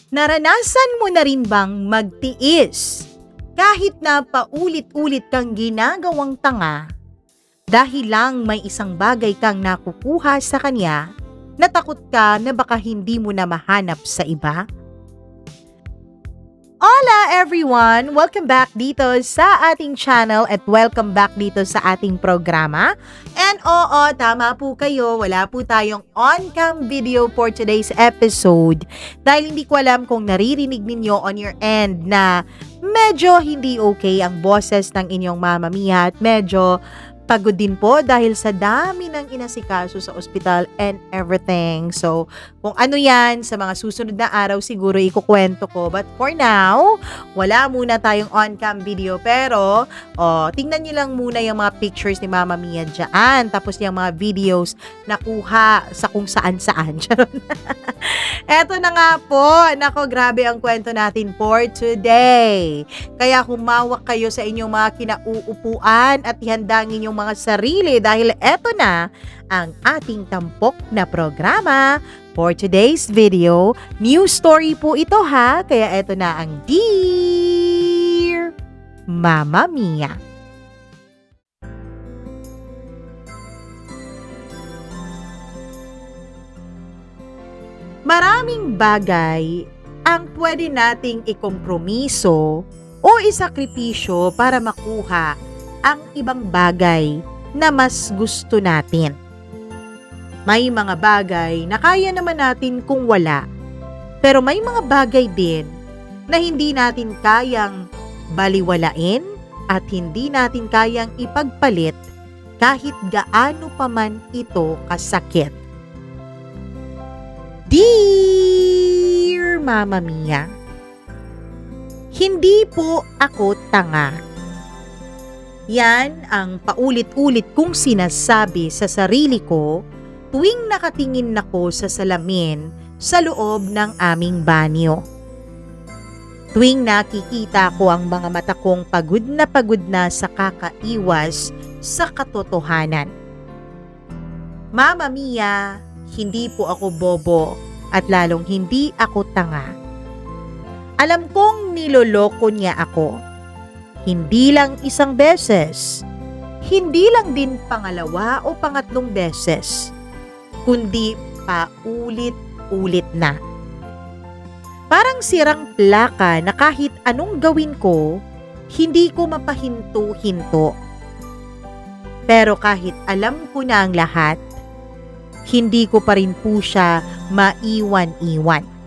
Naranasan mo na rin bang magtiis kahit na paulit-ulit kang ginagawang tanga dahil lang may isang bagay kang nakukuha sa kanya na takot ka na baka hindi mo na mahanap sa iba? Hola everyone! Welcome back dito sa ating channel at welcome back dito sa ating programa. And oo, tama po kayo, wala po tayong on-cam video for today's episode dahil hindi ko alam kung naririnig ninyo on your end na medyo hindi okay ang boses ng inyong Mama Mia at medyo pagod din po dahil sa dami ng inasikaso sa ospital and everything. So, kung ano yan, sa mga susunod na araw siguro ikukwento ko. But for now, wala muna tayong on-cam video. Pero, tingnan nyo lang muna yung mga pictures ni Mama Mia dyan. Tapos yung mga videos na kuha sa kung saan-saan. Eto na nga po. Nako, grabe ang kwento natin for today. Kaya humawak kayo sa inyong mga kinauupuan at ihandangin yung mga sarili dahil eto na ang ating tampok na programa for today's video. New story po ito ha, kaya eto na ang Dear Mama Mia. Maraming bagay ang pwede nating ikompromiso o isakripisyo para makuha ang ibang bagay na mas gusto natin. May mga bagay na kaya naman natin kung wala, pero may mga bagay din na hindi natin kayang baliwalain at hindi natin kayang ipagpalit kahit gaano pa man ito kasakit. Dear Mama Mia, hindi po ako tanga. Yan ang paulit-ulit kong sinasabi sa sarili ko tuwing nakatingin ako sa salamin sa loob ng aming banyo. Tuwing nakikita ko ang mga mata kong pagod na sa kakaiwas sa katotohanan. Mama Mia, hindi po ako bobo at lalong hindi ako tanga. Alam kong niloloko niya ako. Hindi lang isang beses, hindi lang din pangalawa o pangatlong beses, kundi paulit-ulit na. Parang sirang plaka na kahit anong gawin ko, hindi ko mapahinto-hinto. Pero kahit alam ko na ang lahat, hindi ko pa rin po siya maiwan-iwan.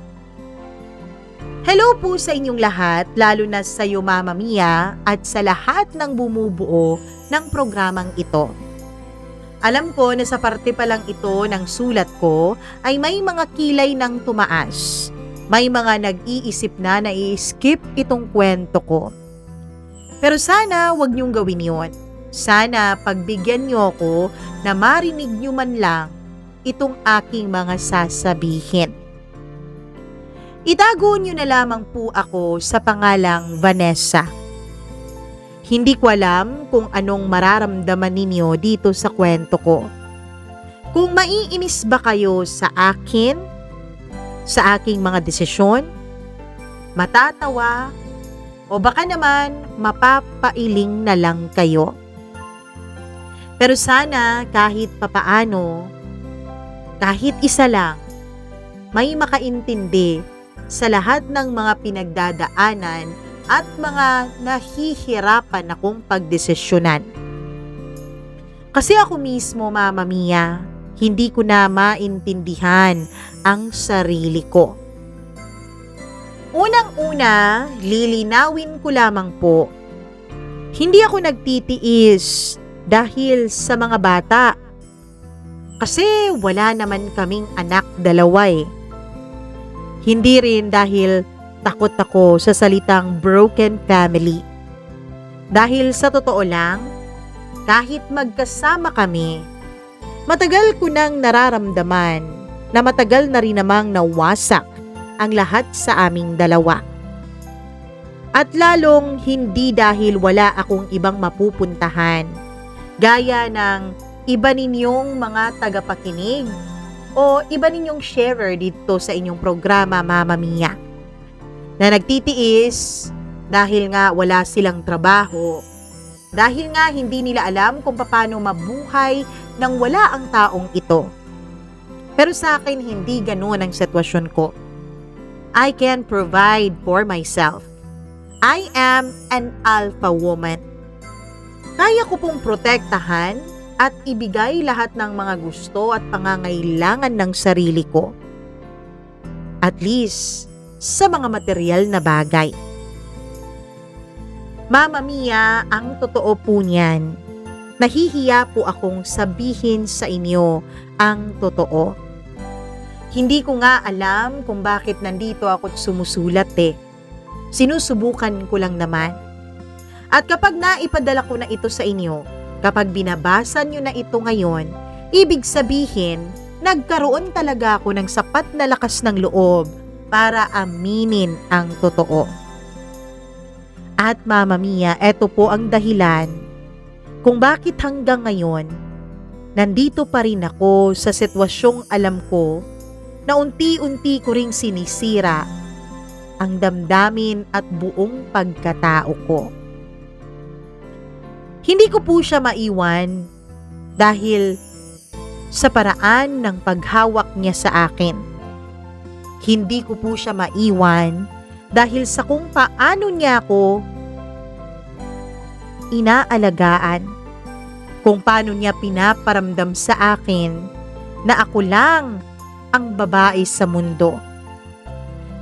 Hello po sa inyong lahat, lalo na sa iyo Mama Mia at sa lahat ng bumubuo ng programang ito. Alam ko na sa parte pa lang ito ng sulat ko ay may mga kilay ng tumaas. May mga nag-iisip na i-skip itong kwento ko. Pero sana wag niyong gawin yon. Sana pagbigyan niyo ako na marinig niyo man lang itong aking mga sasabihin. Itago niyo na lamang po ako sa pangalang Vanessa. Hindi ko alam kung anong mararamdaman ninyo dito sa kwento ko. Kung maiinis ba kayo sa akin, sa aking mga desisyon, matatawa, o baka naman mapapailing na lang kayo. Pero sana kahit papaano, kahit isa lang, may makaintindi sa lahat ng mga pinagdadaanan at mga nahihirapan akong pagdesisyonan. Kasi ako mismo, Mama Mia, hindi ko na maintindihan ang sarili ko. Unang-una, lilinawin ko lamang po, hindi ako nagtitiis dahil sa mga bata. Kasi wala naman kaming anak dalawa eh. Hindi rin dahil takot ako sa salitang broken family. Dahil sa totoo lang, kahit magkasama kami, matagal ko nang nararamdaman na matagal na rin namang nawasak ang lahat sa aming dalawa. At lalong hindi dahil wala akong ibang mapupuntahan, gaya ng iba ninyong mga tagapakinig o iba ninyong sharer dito sa inyong programa, Mama Mia. na nagtitiis dahil nga wala silang trabaho, dahil nga hindi nila alam kung paano mabuhay nang wala ang taong ito. Pero sa akin, hindi ganun ang sitwasyon ko. I can provide for myself. I am an alpha woman. Kaya ko pong protektahan at ibigay lahat ng mga gusto at pangangailangan ng sarili ko. At least, sa mga material na bagay. Mama Mia, ang totoo po niyan, nahihiya po akong sabihin sa inyo ang totoo. Hindi ko nga alam kung bakit nandito ako at sumusulat eh. Sinusubukan ko lang naman. At kapag naipadala ko na ito sa inyo, kapag binabasa nyo na ito ngayon, ibig sabihin, nagkaroon talaga ako ng sapat na lakas ng loob para aminin ang totoo. At Mama Mia, eto po ang dahilan kung bakit hanggang ngayon, nandito pa rin ako sa sitwasyong alam ko na unti-unti ko ring sinisira ang damdamin at buong pagkatao ko. Hindi ko po siya maiwan dahil sa paraan ng paghawak niya sa akin. Hindi ko po siya maiwan dahil sa kung paano niya ako inaalagaan, kung paano niya pinaparamdam sa akin na ako lang ang babae sa mundo.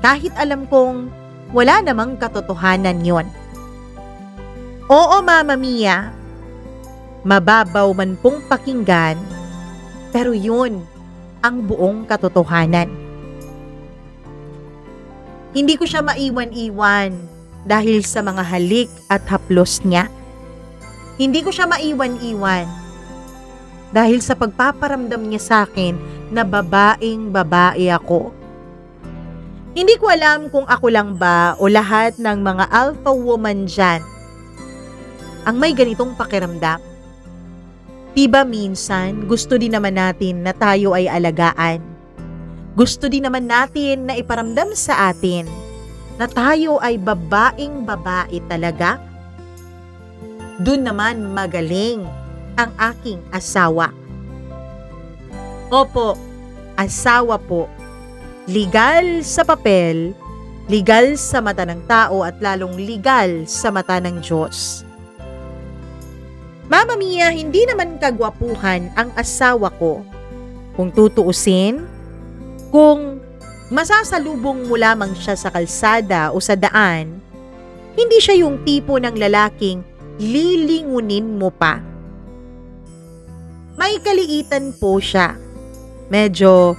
Kahit alam kong wala namang katotohanan yon. Oo, Mama Mia, mababaw man pong pakinggan, pero yun ang buong katotohanan. Hindi ko siya maiwan-iwan dahil sa mga halik at haplos niya. Hindi ko siya maiwan-iwan dahil sa pagpaparamdam niya sa akin na babaeng babae ako. Hindi ko alam kung ako lang ba o lahat ng mga alpha woman dyan ang may ganitong pakiramdam. Diba minsan gusto din naman natin na tayo ay alagaan. Gusto din naman natin na iparamdam sa atin na tayo ay babaeng babae talaga. Doon naman magaling ang aking asawa. Opo, asawa po. Legal sa papel, legal sa mata ng tao at lalong legal sa mata ng Diyos. Mama Mia, hindi naman kagwapuhan ang asawa ko. Kung tutuusin, kung masasalubong mo lamang siya sa kalsada o sa daan, hindi siya yung tipo ng lalaking lilingunin mo pa. May kaliitan po siya. Medyo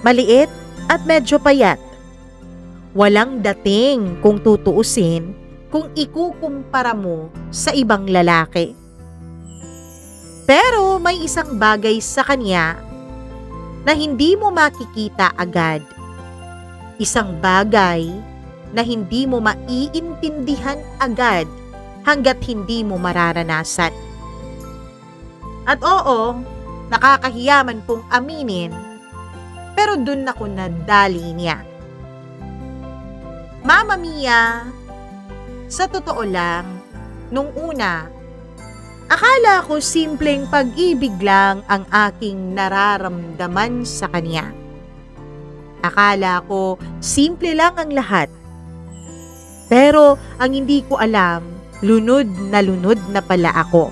maliit at medyo payat. Walang dating kung tutuusin kung ikukumpara mo sa ibang lalaki. Pero may isang bagay sa kanya na hindi mo makikita agad. Isang bagay na hindi mo maiintindihan agad hanggat hindi mo mararanasan. At oo, nakakahiya man pong aminin, pero dun ako nadali niya. Mama Mia, sa totoo lang, nung una, akala ko simpleng pag-ibig lang ang aking nararamdaman sa kanya. Akala ko simple lang ang lahat. Pero ang hindi ko alam, lunod na pala ako.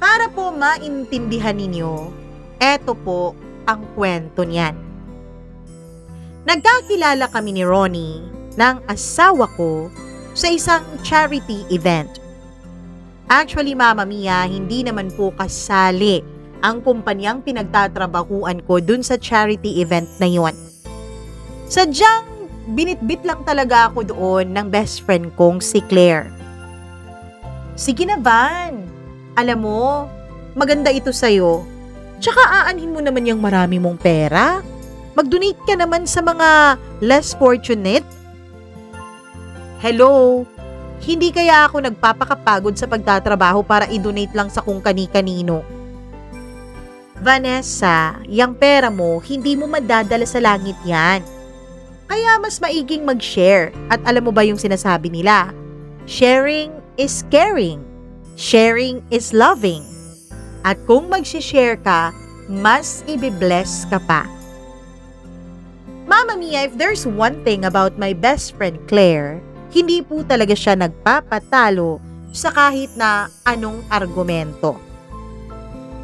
Para po maintindihan ninyo, eto po ang kwento niyan. Nagkakilala kami ni Ronnie ng asawa ko sa isang charity event. Actually, Mama Mia, hindi naman po kasali ang kumpanyang pinagtatrabahuan ko dun sa charity event na yon. Sadyang binitbit lang talaga ako doon ng best friend kong si Claire. Sige na, Van. Alam mo, maganda ito sa'yo. Tsaka aanhin mo naman yung marami mong pera. Mag-donate ka naman sa mga less fortunate. Hello? Hindi kaya ako nagpapakapagod sa pagtatrabaho para i-donate lang sa kung kani-kanino. Vanessa, yung pera mo, hindi mo madadala sa langit yan. Kaya mas maiging mag-share. At alam mo ba yung sinasabi nila? Sharing is caring. Sharing is loving. At kung mag-share ka, mas ibibless ka pa. Mama Mia, if there's one thing about my best friend Claire, hindi po talaga siya nagpapatalo sa kahit na anong argumento.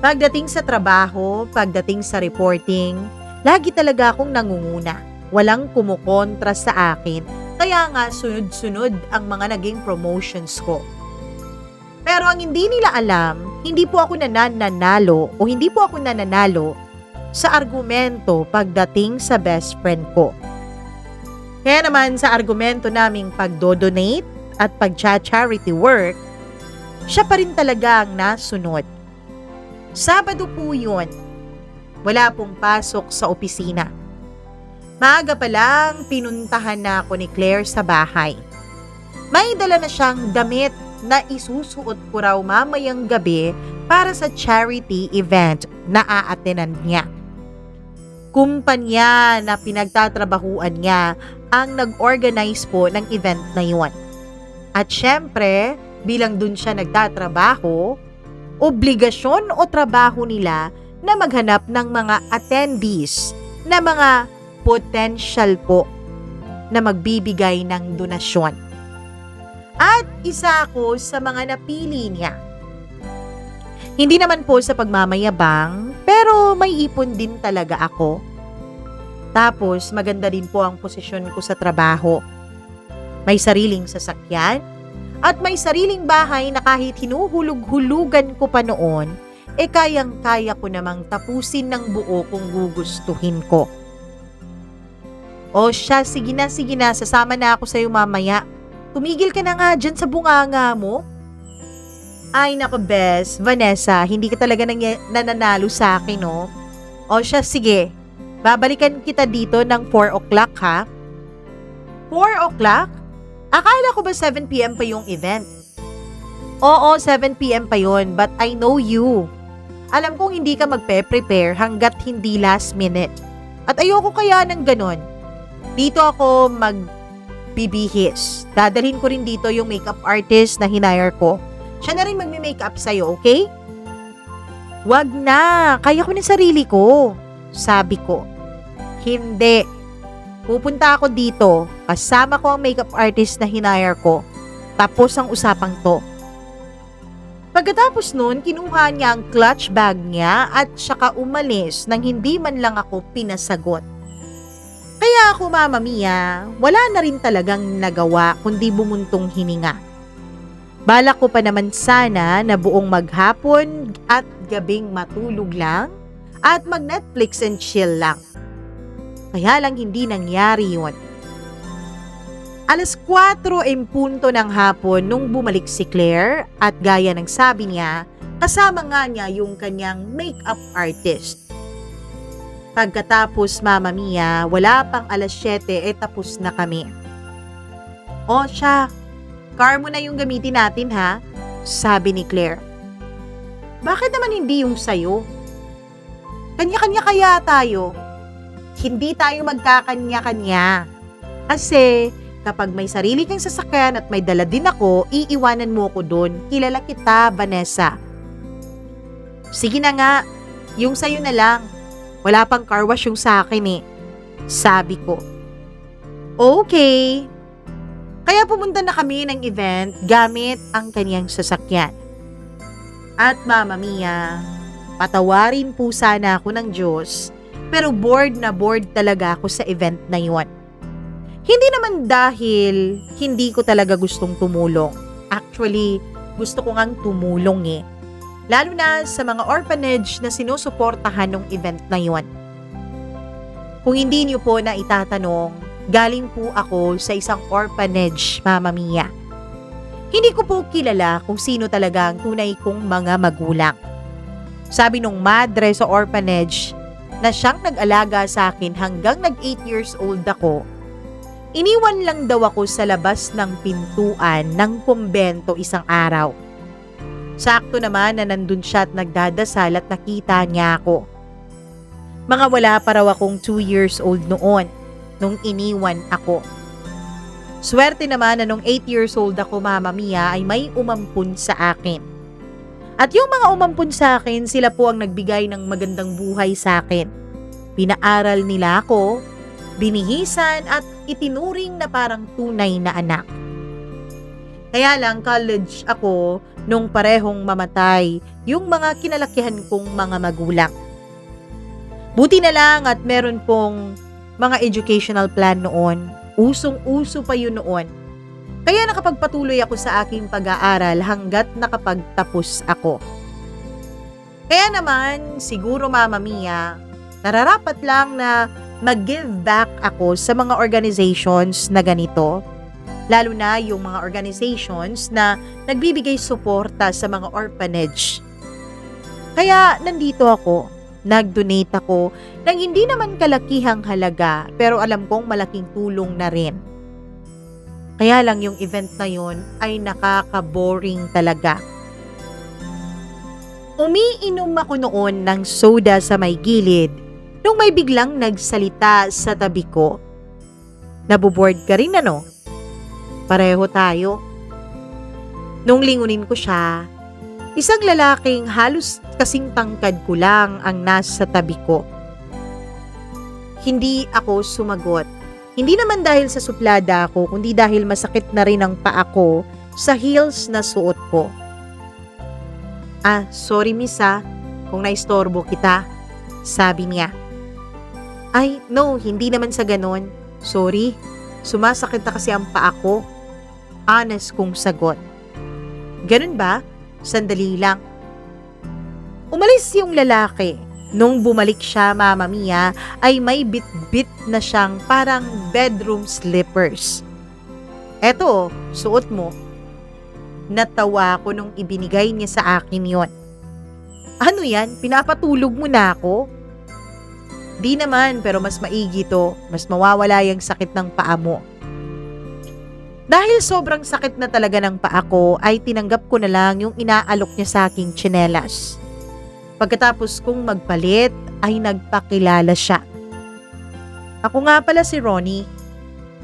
Pagdating sa trabaho, pagdating sa reporting, lagi talaga akong nangunguna. Walang kumukontra sa akin, kaya nga sunod-sunod ang mga naging promotions ko. Pero ang hindi nila alam, hindi po ako nananalo o hindi po ako nananalo sa argumento pagdating sa best friend ko. Kaya naman sa argumento naming pagdodonate at pag-charity work, siya pa rin talaga ang nasunod. Sabado po yun. Wala pong pasok sa opisina. Maaga pa lang, pinuntahan na ako ni Claire sa bahay. May dala na siyang damit na isusuot ko raw mamayang gabi para sa charity event na aatenan niya. Kumpanya na pinagtatrabahuan niya ang nag-organize po ng event na yun. At syempre, bilang dun siya nagtatrabaho, obligasyon o trabaho nila na maghanap ng mga attendees na mga potential po na magbibigay ng donasyon. At isa ako sa mga napili niya. Hindi naman po sa pagmamayabang, pero may ipon din talaga ako. Tapos maganda din po ang posisyon ko sa trabaho. May sariling sasakyan at may sariling bahay na kahit hinuhulog-hulugan ko pa noon, kayang-kaya ko namang tapusin ng buo kung gugustuhin ko. O siya, sige na, sasama na ako sa'yo mamaya. Tumigil ka na nga dyan sa bunganga mo. Ay nako bes, Vanessa, hindi ka talaga nananalo sa akin, no? O siya, sige. Babalikan kita dito ng 4 o'clock, ha? 4 o'clock? Akala ko ba 7 p.m. pa yung event? Oo, 7 p.m. pa yon, but I know you. Alam kong hindi ka magpe-prepare hanggat hindi last minute. At ayoko kaya ng ganon. Dito ako magbibihis. Dadalhin ko rin dito yung makeup artist na hinire ko. Siya na rin magme-makeup sa'yo, okay? Wag na, kaya ko ng sarili ko. Sabi ko. Hindi. Pupunta ako dito. Kasama ko ang makeup artist na hinire ko. Tapos ang usapang to. Pagkatapos nun, kinuha niya ang clutch bag niya at saka umalis nang hindi man lang ako pinasagot. Kaya ako, Mama Mia, wala na rin talagang nagawa kundi bumuntong hininga. Balak ko pa naman sana na buong maghapon at gabing matulog lang at mag-Netflix and chill lang. Kaya lang hindi nangyari yun. 4:00 ng hapon nung bumalik si Claire at gaya ng sabi niya, kasama nga niya yung kanyang makeup artist. Pagkatapos, Mama Mia, wala pang 7:00 tapos na kami. O siya, car mo na yung gamitin natin ha, sabi ni Claire. Bakit naman hindi yung sayo? Kanya-kanya kaya tayo. Hindi tayo magkakanya-kanya. Kasi kapag may sarili kang sasakyan at may dala din ako, iiwanan mo ko doon. Kilala kita, Vanessa. Sige na nga, yung sayo na lang. Wala pang car wash yung sa akin eh. Sabi ko. Okay. Kaya pumunta na kami ng event gamit ang kaniyang sasakyan. At Mama Mia, patawarin po sana ako ng Diyos, pero bored na bored talaga ako sa event na yun. Hindi naman dahil hindi ko talaga gustong tumulong. Actually, gusto ko ngang tumulong eh. Lalo na sa mga orphanage na sinusuportahan ng event na yun. Kung hindi niyo po na itatanong, galing po ako sa isang orphanage, Mama Mia. Hindi ko po kilala kung sino talaga ang tunay kong mga magulang. Sabi nung madre sa orphanage na siyang nag-alaga sa akin hanggang nag 8 years old ako, iniwan lang daw ako sa labas ng pintuan ng kumbento isang araw. Sakto naman na nandun siya at nagdadasal at nakita niya ako. Mga wala pa raw akong 2 years old noon. nung iniwan ako. Swerte naman na nung 8 years old ako, Mama Mia, ay may umampun sa akin. At yung mga umampun sa akin, sila po ang nagbigay ng magandang buhay sa akin. Pinaaral nila ako, binihisan at itinuring na parang tunay na anak. Kaya lang college ako nung parehong mamatay yung mga kinalakihan kong mga magulang. Buti na lang at meron pong mga educational plan noon. Usong-uso pa yun noon. Kaya nakapagpatuloy ako sa aking pag-aaral hanggat nakapagtapos ako. Kaya naman, siguro Mama Mia, nararapat lang na mag-give back ako sa mga organizations na ganito. Lalo na yung mga organizations na nagbibigay suporta sa mga orphanage. Kaya nandito ako, nag-donate ako ng hindi naman kalakihang halaga pero alam kong malaking tulong na rin. Kaya lang yung event na yun ay nakaka-boring talaga. Umiinom ako noon ng soda sa may gilid nung may biglang nagsalita sa tabi ko. Naboboard ka rin ano? Pareho tayo. Nung lingunin ko siya, isang lalaking halos kasing tangkad ko lang ang nasa tabi ko. Hindi ako sumagot. Hindi naman dahil sa suplada ako, kundi dahil masakit na rin ang paa ko sa heels na suot ko. Sorry miss kung naistorbo kita, sabi niya. Ay, no, hindi naman sa ganon. Sorry, sumasakit na kasi ang paa ko. Honest kong sagot. Ganun ba? Sandali lang. Umalis yung lalaki. Nung bumalik siya, Mama Mia, ay may bit-bit na siyang parang bedroom slippers. Eto, suot mo. Natawa ko nung ibinigay niya sa akin yon. Ano yan? Pinapatulog mo na ako? Di naman, pero mas maigi to. Mas mawawala yung sakit ng paa mo. Dahil sobrang sakit na talaga ng paa ko, ay tinanggap ko na lang yung inaalok niya sa aking tsinelas. Pagkatapos kong magpalit, ay nagpakilala siya. Ako nga pala si Ronnie,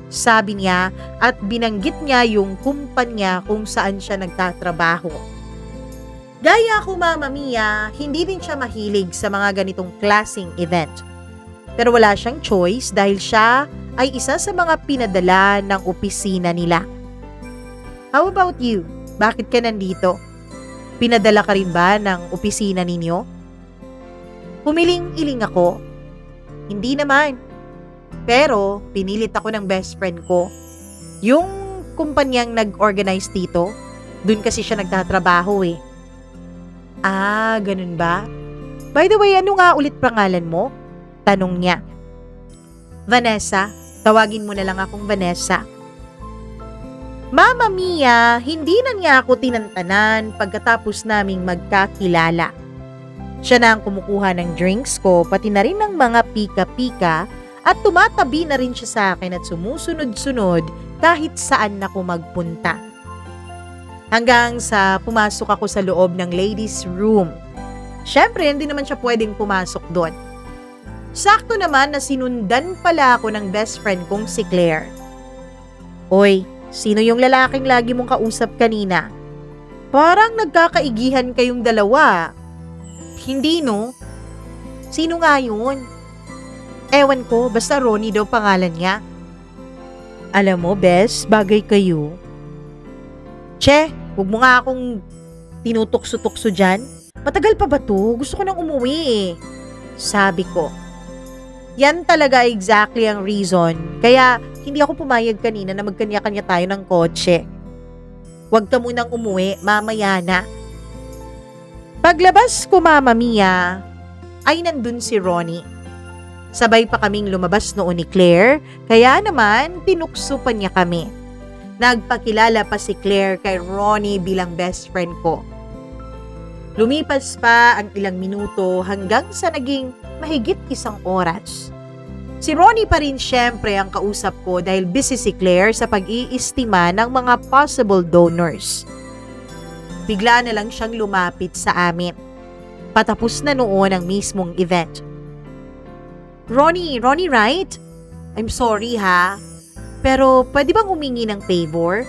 sabi niya at binanggit niya yung kumpanya kung saan siya nagtatrabaho. Gaya ko, Mama Mia, hindi din siya mahilig sa mga ganitong klaseng event. Pero wala siyang choice dahil siya ay isa sa mga pinadala ng opisina nila. How about you? Bakit ka nandito? Pinadala ka rin ba ng opisina ninyo? Humiling-iling ako. Hindi naman. Pero pinilit ako ng best friend ko. Yung kumpanyang nag-organize dito, dun kasi siya nagtatrabaho eh. Ganun ba? By the way, ano nga ulit pangalan mo? Tanong niya. Vanessa. Tawagin mo na lang akong Vanessa. Mama Mia, hindi na niya ako tinantanan pagkatapos naming magkakilala. Siya na ang kumukuha ng drinks ko, pati na rin ng mga pika-pika at tumatabi na rin siya sa akin at sumusunod-sunod kahit saan ako magpunta. Hanggang sa pumasok ako sa loob ng ladies' room. Siyempre, hindi naman siya pwedeng pumasok doon. Sakto naman na sinundan pala ako ng best friend kong si Claire. Oy, sino yung lalaking lagi mong kausap kanina? Parang nagkakaigihan kayong dalawa. Hindi no? Sino nga yun? Ewan ko, basta Ronnie daw pangalan niya. Alam mo, Bes, bagay kayo. Che, huwag mo nga akong tinutukso-tukso dyan. Matagal pa ba to? Gusto ko nang umuwi eh. Sabi ko. Yan talaga exactly ang reason. Kaya hindi ako pumayag kanina na magkanya-kanya tayo ng kotse. Huwag ka munang umuwi, mamaya na. Paglabas ko, Mama Mia, ay nandun si Ronnie. Sabay pa kaming lumabas noon ni Claire, kaya naman tinukso pa niya kami. Nagpakilala pa si Claire kay Ronnie bilang best friend ko. Lumipas pa ang ilang minuto hanggang sa naging mahigit 1 oras. Si Ronnie pa rin syempre ang kausap ko dahil busy si Claire sa pag-iistima ng mga possible donors. Bigla na lang siyang lumapit sa amin. Patapos na noon ang mismong event. Ronnie right? I'm sorry ha, pero pwede bang humingi ng favor?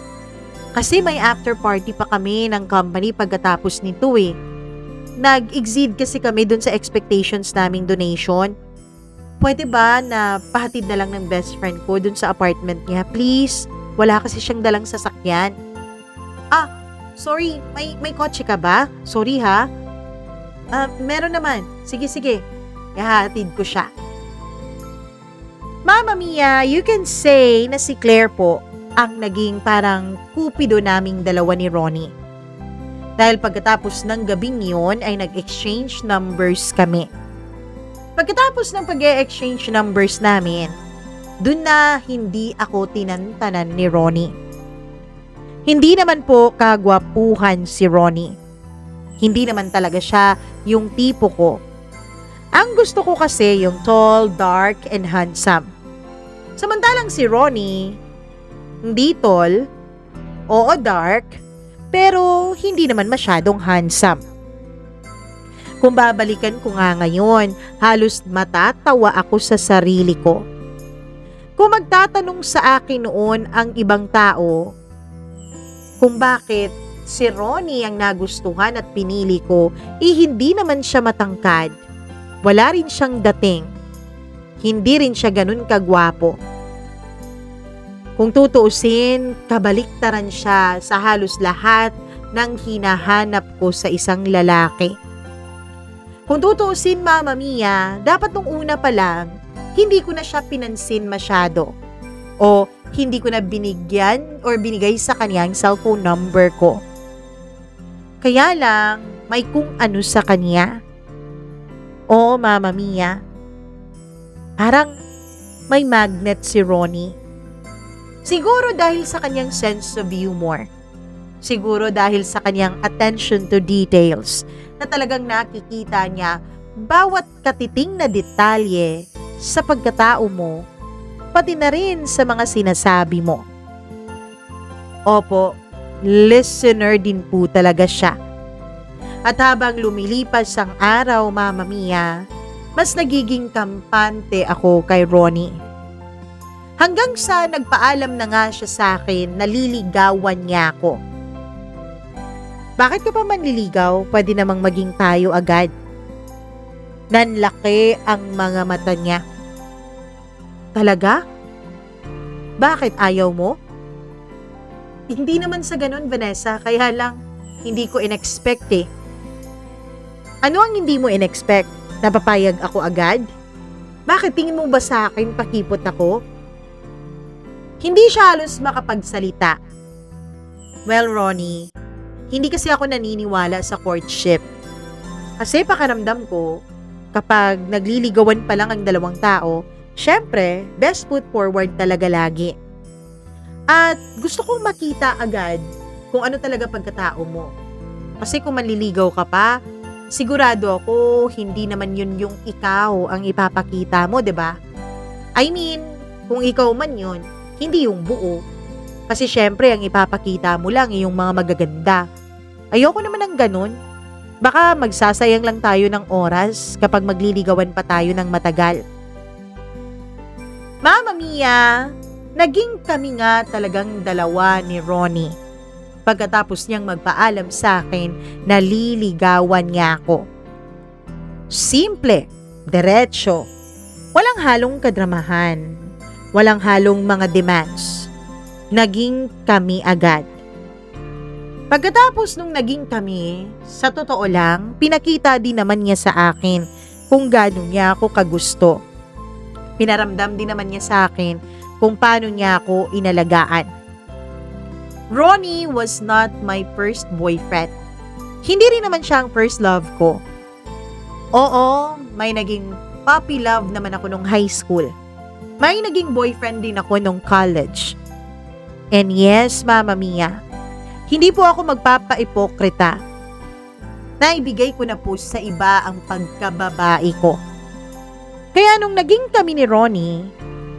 Kasi may after party pa kami ng company pagkatapos nito eh. Nag-exceed kasi kami dun sa expectations naming donation. Pwede ba na pahatid na lang ng best friend ko dun sa apartment niya, please? Wala kasi siyang dalang sasakyan. Ah, sorry, may kotse ka ba? Sorry ha. Meron naman. Sige. Ihahatid ko siya. Mama Mia, you can say na si Claire po ang naging parang kupido naming dalawa ni Ronnie. Dahil pagkatapos ng gabing yun ay nag-exchange numbers kami. Pagkatapos ng pag-exchange numbers namin, dun na hindi ako tinantanan ni Ronnie. Hindi naman po kagwapuhan si Ronnie. Hindi naman talaga siya yung tipo ko. Ang gusto ko kasi yung tall, dark, and handsome. Samantalang si Ronnie, hindi tall, oo dark, pero hindi naman masyadong handsome. Kung babalikan ko nga ngayon, halos matatawa ako sa sarili ko. Kung magtatanong sa akin noon ang ibang tao, kung bakit si Ronnie ang nagustuhan at pinili ko, hindi naman siya matangkad. Wala rin siyang dating. Hindi rin siya ganun kagwapo. Kung tutuusin, kabaliktaran siya sa halos lahat ng hinahanap ko sa isang lalaki. Kung tutuusin, Mama Mia, dapat nung una pa lang, hindi ko na siya pinansin masyado. O hindi ko na binigyan or binigay sa kanya ang cellphone number ko. Kaya lang, may kung ano sa kanya. O Mama Mia, parang may magnet si Ronnie. Siguro dahil sa kanyang sense of humor. Siguro dahil sa kanyang attention to details na talagang nakikita niya bawat katiting na detalye sa pagkatao mo, pati na rin sa mga sinasabi mo. Opo, listener din po talaga siya. At habang lumilipas ang araw, Mama Mia, mas nagiging kampante ako kay Ronnie. Hanggang sa nagpaalam na nga siya sa akin na liligawan niya ako. Bakit ka pa manliligaw? Pwede namang maging tayo agad. Nanlaki ang mga mata niya. Talaga? Bakit ayaw mo? Hindi naman sa ganun, Vanessa. Kaya lang, hindi ko in-expect eh. Ano ang hindi mo in-expect? Napapayag ako agad? Bakit tingin mo ba sa akin pakipot ako? Hindi siya halos makapagsalita. Well, Ronnie, hindi kasi ako naniniwala sa courtship. Kasi pakiramdam ko, kapag nagliligawan pa lang ang dalawang tao, syempre, best foot forward talaga lagi. At gusto kong makita agad kung ano talaga pagkatao mo. Kasi kung manliligaw ka pa, sigurado ako hindi naman yun yung ikaw ang ipapakita mo, 'di ba? I mean, kung ikaw man yun, hindi yung buo. Kasi syempre, ang ipapakita mo lang yung mga magaganda. Ayoko naman ng ganun. Baka magsasayang lang tayo ng oras kapag magliligawan pa tayo ng matagal. Mama Mia, naging kami nga talagang dalawa ni Ronnie. Pagkatapos niyang magpaalam sa akin na liligawan niya ako. Simple, diretso, walang halong kadramahan, walang halong mga demands. Naging kami agad. Pagkatapos nung naging kami, sa totoo lang, pinakita din naman niya sa akin kung gaano niya ako kagusto. Pinaramdam din naman niya sa akin kung paano niya ako inalagaan. Ronnie was not my first boyfriend. Hindi rin naman siya ang first love ko. Oo, may naging puppy love naman ako nung high school. May naging boyfriend din ako nung college. And yes, Mama Mia, hindi po ako magpapaipokrita. Naibigay ko na po sa iba ang pagkababae ko. Kaya nung naging kami ni Ronnie,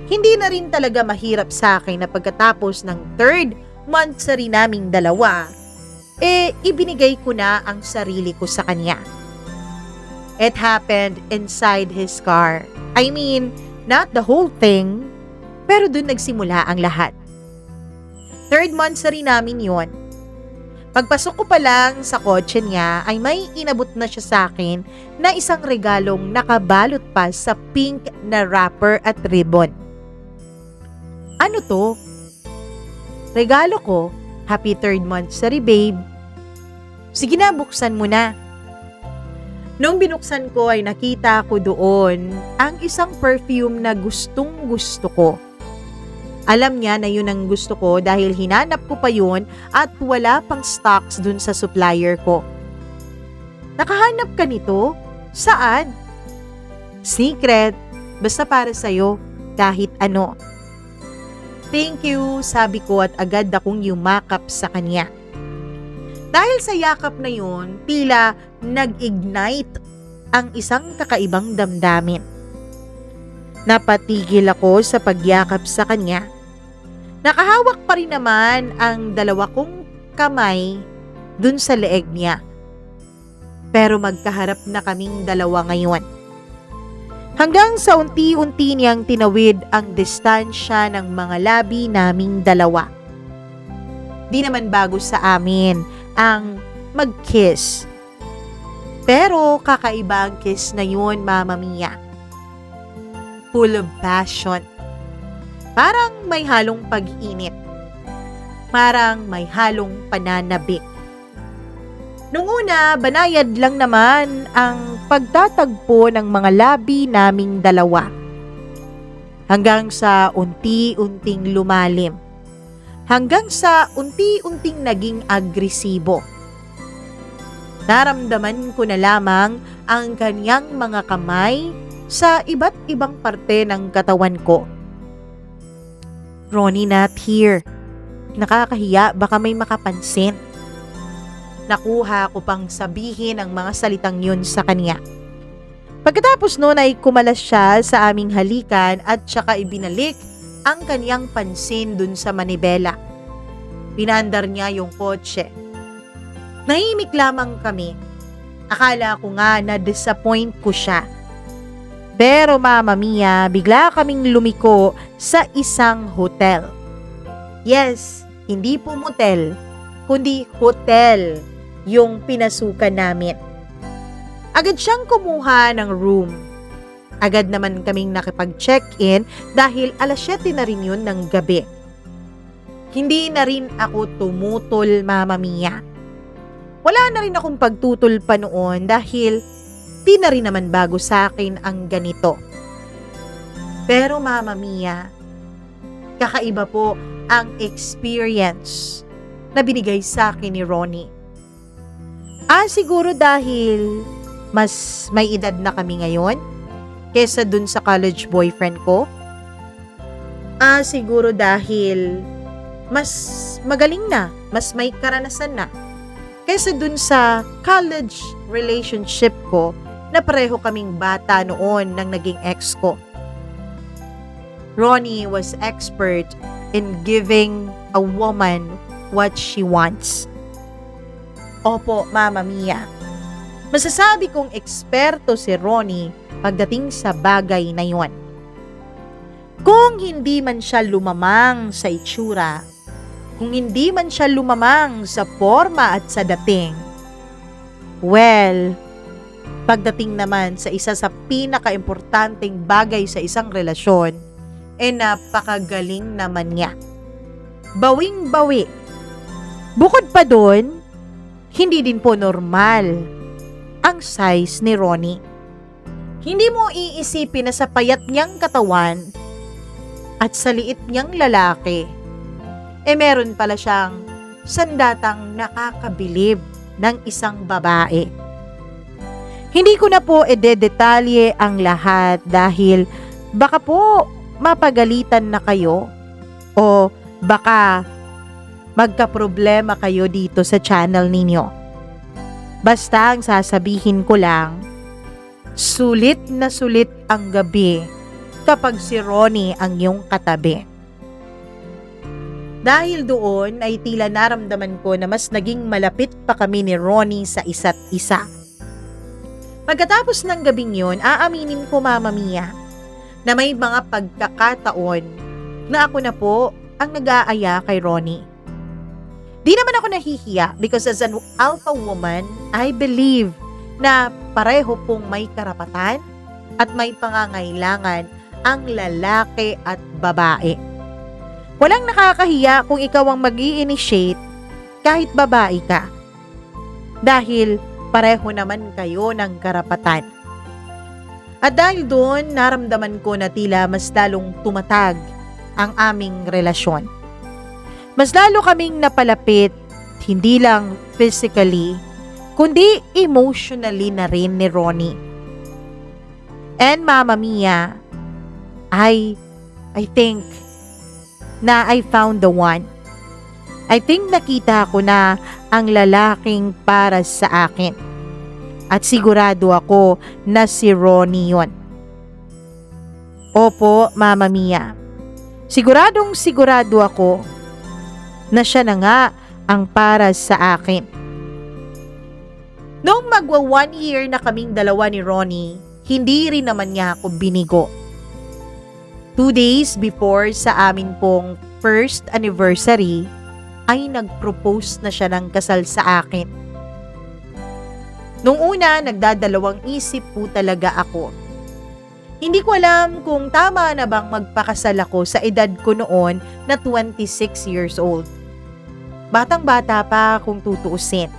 hindi na rin talaga mahirap sa akin na pagkatapos ng 3rd month sa rin naming dalawa, ibinigay ko na ang sarili ko sa kanya. It happened inside his car. I mean, not the whole thing, Pero dun nagsimula ang lahat. 3rd monthsary namin yon. Pagpasok ko pa lang sa kotse niya ay may inabot na siya sa akin na isang regalong nakabalot pa sa pink na wrapper at ribbon. Ano to? Regalo ko, happy 3rd monthsary babe. Sige na, buksan mo na. Nung binuksan ko ay nakita ko doon ang isang perfume na gustong gusto ko. Alam niya na yun ang gusto ko dahil hinanap ko pa yun at wala pang stocks dun sa supplier ko. Nakahanap ka nito? Saan? Secret, basta para sa'yo, kahit ano. Thank you, sabi ko at agad akong yumakap sa kanya. Dahil sa yakap na yun, tila nag-ignite ang isang kakaibang damdamin. Napatigil ako sa pagyakap sa kanya. Nakahawak pa rin naman ang dalawa kong kamay dun sa leeg niya. Pero magkaharap na kaming dalawa ngayon. Hanggang sa unti-unti niyang tinawid ang distansya ng mga labi naming dalawa. Di naman bago sa amin ang mag-kiss. Pero kakaiba ang kiss na yun, Mama Mia. Full of passion. Parang may halong pag-init. Parang may halong pananabik. Nung una, banayad lang naman ang pagtatagpo ng mga labi naming dalawa. Hanggang sa unti-unting lumalim. Hanggang sa unti-unting naging agresibo. Naramdaman ko na lamang ang kanyang mga kamay sa iba't ibang parte ng katawan ko. Ronnie, not here. Nakakahiya, baka may makapansin. Nakuha ko pang sabihin ang mga salitang yun sa kanya. Pagkatapos noon ay kumalas siya sa aming halikan at saka ibinalik ang kanyang pansin dun sa manibela. Pinandar niya yung kotse. Nahimik lamang kami. Akala ko nga na-disappoint ko siya. Pero Mama Mia, bigla kaming lumiko sa isang hotel. Yes, hindi po motel, kundi hotel yung pinasukan namin. Agad siyang kumuha ng room. Agad naman kaming nakipag-check-in dahil 7:00 na rin yun ng gabi. Hindi na rin ako tumutol, Mama Mia. Wala na rin akong pagtutol pa noon dahil di na rin naman bago sa akin ang ganito. Pero Mama Mia, kakaiba po ang experience na binigay sa akin ni Ronnie. Siguro dahil mas may edad na kami ngayon kesa dun sa college boyfriend ko. Siguro dahil mas magaling na, mas may karanasan na kesa dun sa college relationship ko na pareho kaming bata noon nang naging ex ko. Ronnie was expert in giving a woman what she wants. Opo, Mama Mia. Masasabi kong eksperto si Ronnie pagdating sa bagay na yon. Kung hindi man siya lumamang sa itsura, kung hindi man siya lumamang sa forma at sa dating, well, pagdating naman sa isa sa pinaka-importanteng bagay sa isang relasyon, napakagaling naman niya. Bawing-bawi. Bukod pa doon, hindi din po normal ang size ni Ronnie. Hindi mo iisipin na sa payat niyang katawan at sa liit niyang lalaki, meron pala siyang sandatang nakakabilib ng isang babae. Hindi ko na po ededetalye ang lahat dahil baka po mapagalitan na kayo o baka magkaproblema kayo dito sa channel ninyo. Basta ang sasabihin ko lang, sulit na sulit ang gabi kapag si Ronnie ang iyong katabi. Dahil doon ay tila naramdaman ko na mas naging malapit pa kami ni Ronnie sa isa't isa. Pagkatapos ng gabing yun, aaminin ko, Mama Mia, na may mga pagkakataon na ako na po ang nag-aaya kay Ronnie. Di naman ako nahihiya because as an alpha woman, I believe na pareho pong may karapatan at may pangangailangan ang lalaki at babae. Walang nakakahiya kung ikaw ang mag-i-initiate kahit babae ka. Dahil pareho naman kayo ng karapatan. At dahil doon, naramdaman ko na tila mas lalong tumatag ang aming relasyon. Mas lalo kaming napalapit, hindi lang physically, kundi emotionally na rin ni Ronnie. And Mama Mia, I think na I found the one. I think nakita ko na ang lalaking para sa akin. At sigurado ako na si Ronnie yon. Opo, Mama Mia. Siguradong sigurado ako na siya na nga ang para sa akin. Noong magwa 1 year na kaming dalawa ni Ronnie, hindi rin naman niya ako binigo. 2 days before sa amin pong first anniversary, ay nag-propose na siya ng kasal sa akin. Nung una, nagdadalawang isip po talaga ako. Hindi ko alam kung tama na bang magpakasal ako sa edad ko noon na 26 years old. Batang-bata pa kung tutuusin.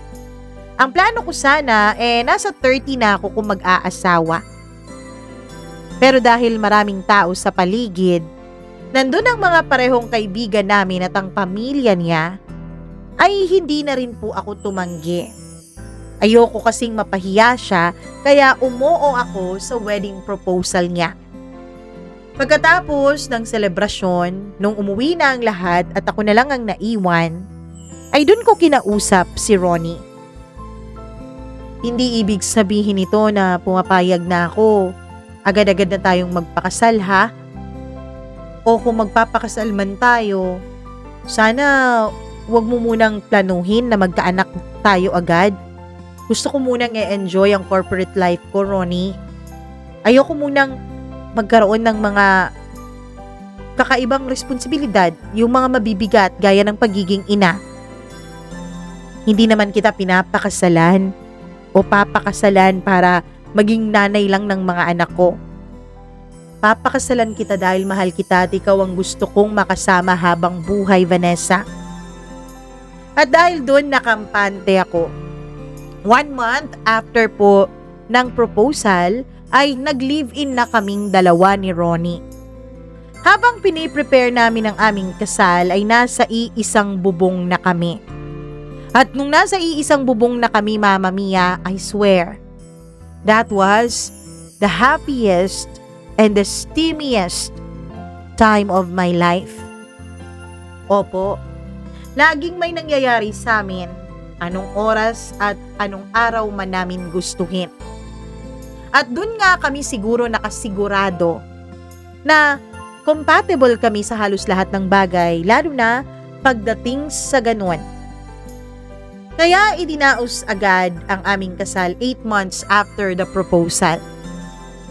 Ang plano ko sana nasa 30 na ako kung mag-aasawa. Pero dahil maraming tao sa paligid, nandun ang mga parehong kaibigan namin at ang pamilya niya, ay hindi na rin po ako tumanggi. Ayoko kasing mapahiya siya, kaya umuo ako sa wedding proposal niya. Pagkatapos ng selebrasyon, nung umuwi na ang lahat at ako na lang ang naiwan, ay dun ko kinausap si Ronnie. Hindi ibig sabihin ito na pumapayag na ako. Agad-agad na tayong magpakasal ha? O kung magpapakasal man tayo, sana wag mo munang planuhin na magkaanak tayo agad. Gusto ko munang i-enjoy ang corporate life ko, Ronnie. Ayoko munang magkaroon ng mga kakaibang responsibilidad, yung mga mabibigat gaya ng pagiging ina. Hindi naman kita pinapakasalan o papakasalan para maging nanay lang ng mga anak ko. Papakasalan kita dahil mahal kita at ikaw ang gusto kong makasama habang buhay, Vanessa. At dahil doon nakampante ako. 1 month after po ng proposal ay nag-live-in na kaming dalawa ni Ronnie. Habang piniprepare namin ang aming kasal ay nasa iisang bubong na kami. At nung nasa iisang bubong na kami, Mama Mia, I swear, that was the happiest and the steamiest time of my life. Opo, laging may nangyayari sa amin, anong oras at anong araw man namin gustuhin. At dun nga kami siguro nakasigurado na compatible kami sa halos lahat ng bagay, lalo na pagdating sa ganun. Kaya idinaos agad ang aming kasal 8 months after the proposal.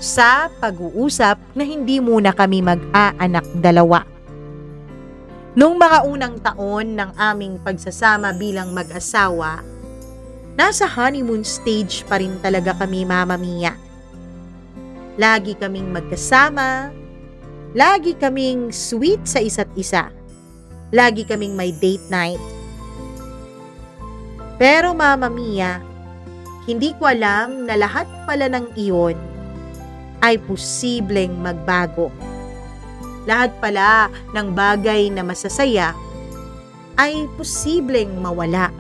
Sa pag-uusap na hindi muna kami mag-aanak dalawa. Nung mga unang taon ng aming pagsasama bilang mag-asawa, nasa honeymoon stage pa rin talaga kami, Mama Mia. Lagi kaming magkasama, lagi kaming sweet sa isa't isa, lagi kaming may date night. Pero Mama Mia, hindi ko alam na lahat pala ng iyon ay posibleng magbago. Lahat pala ng bagay na masasaya ay posibleng mawala.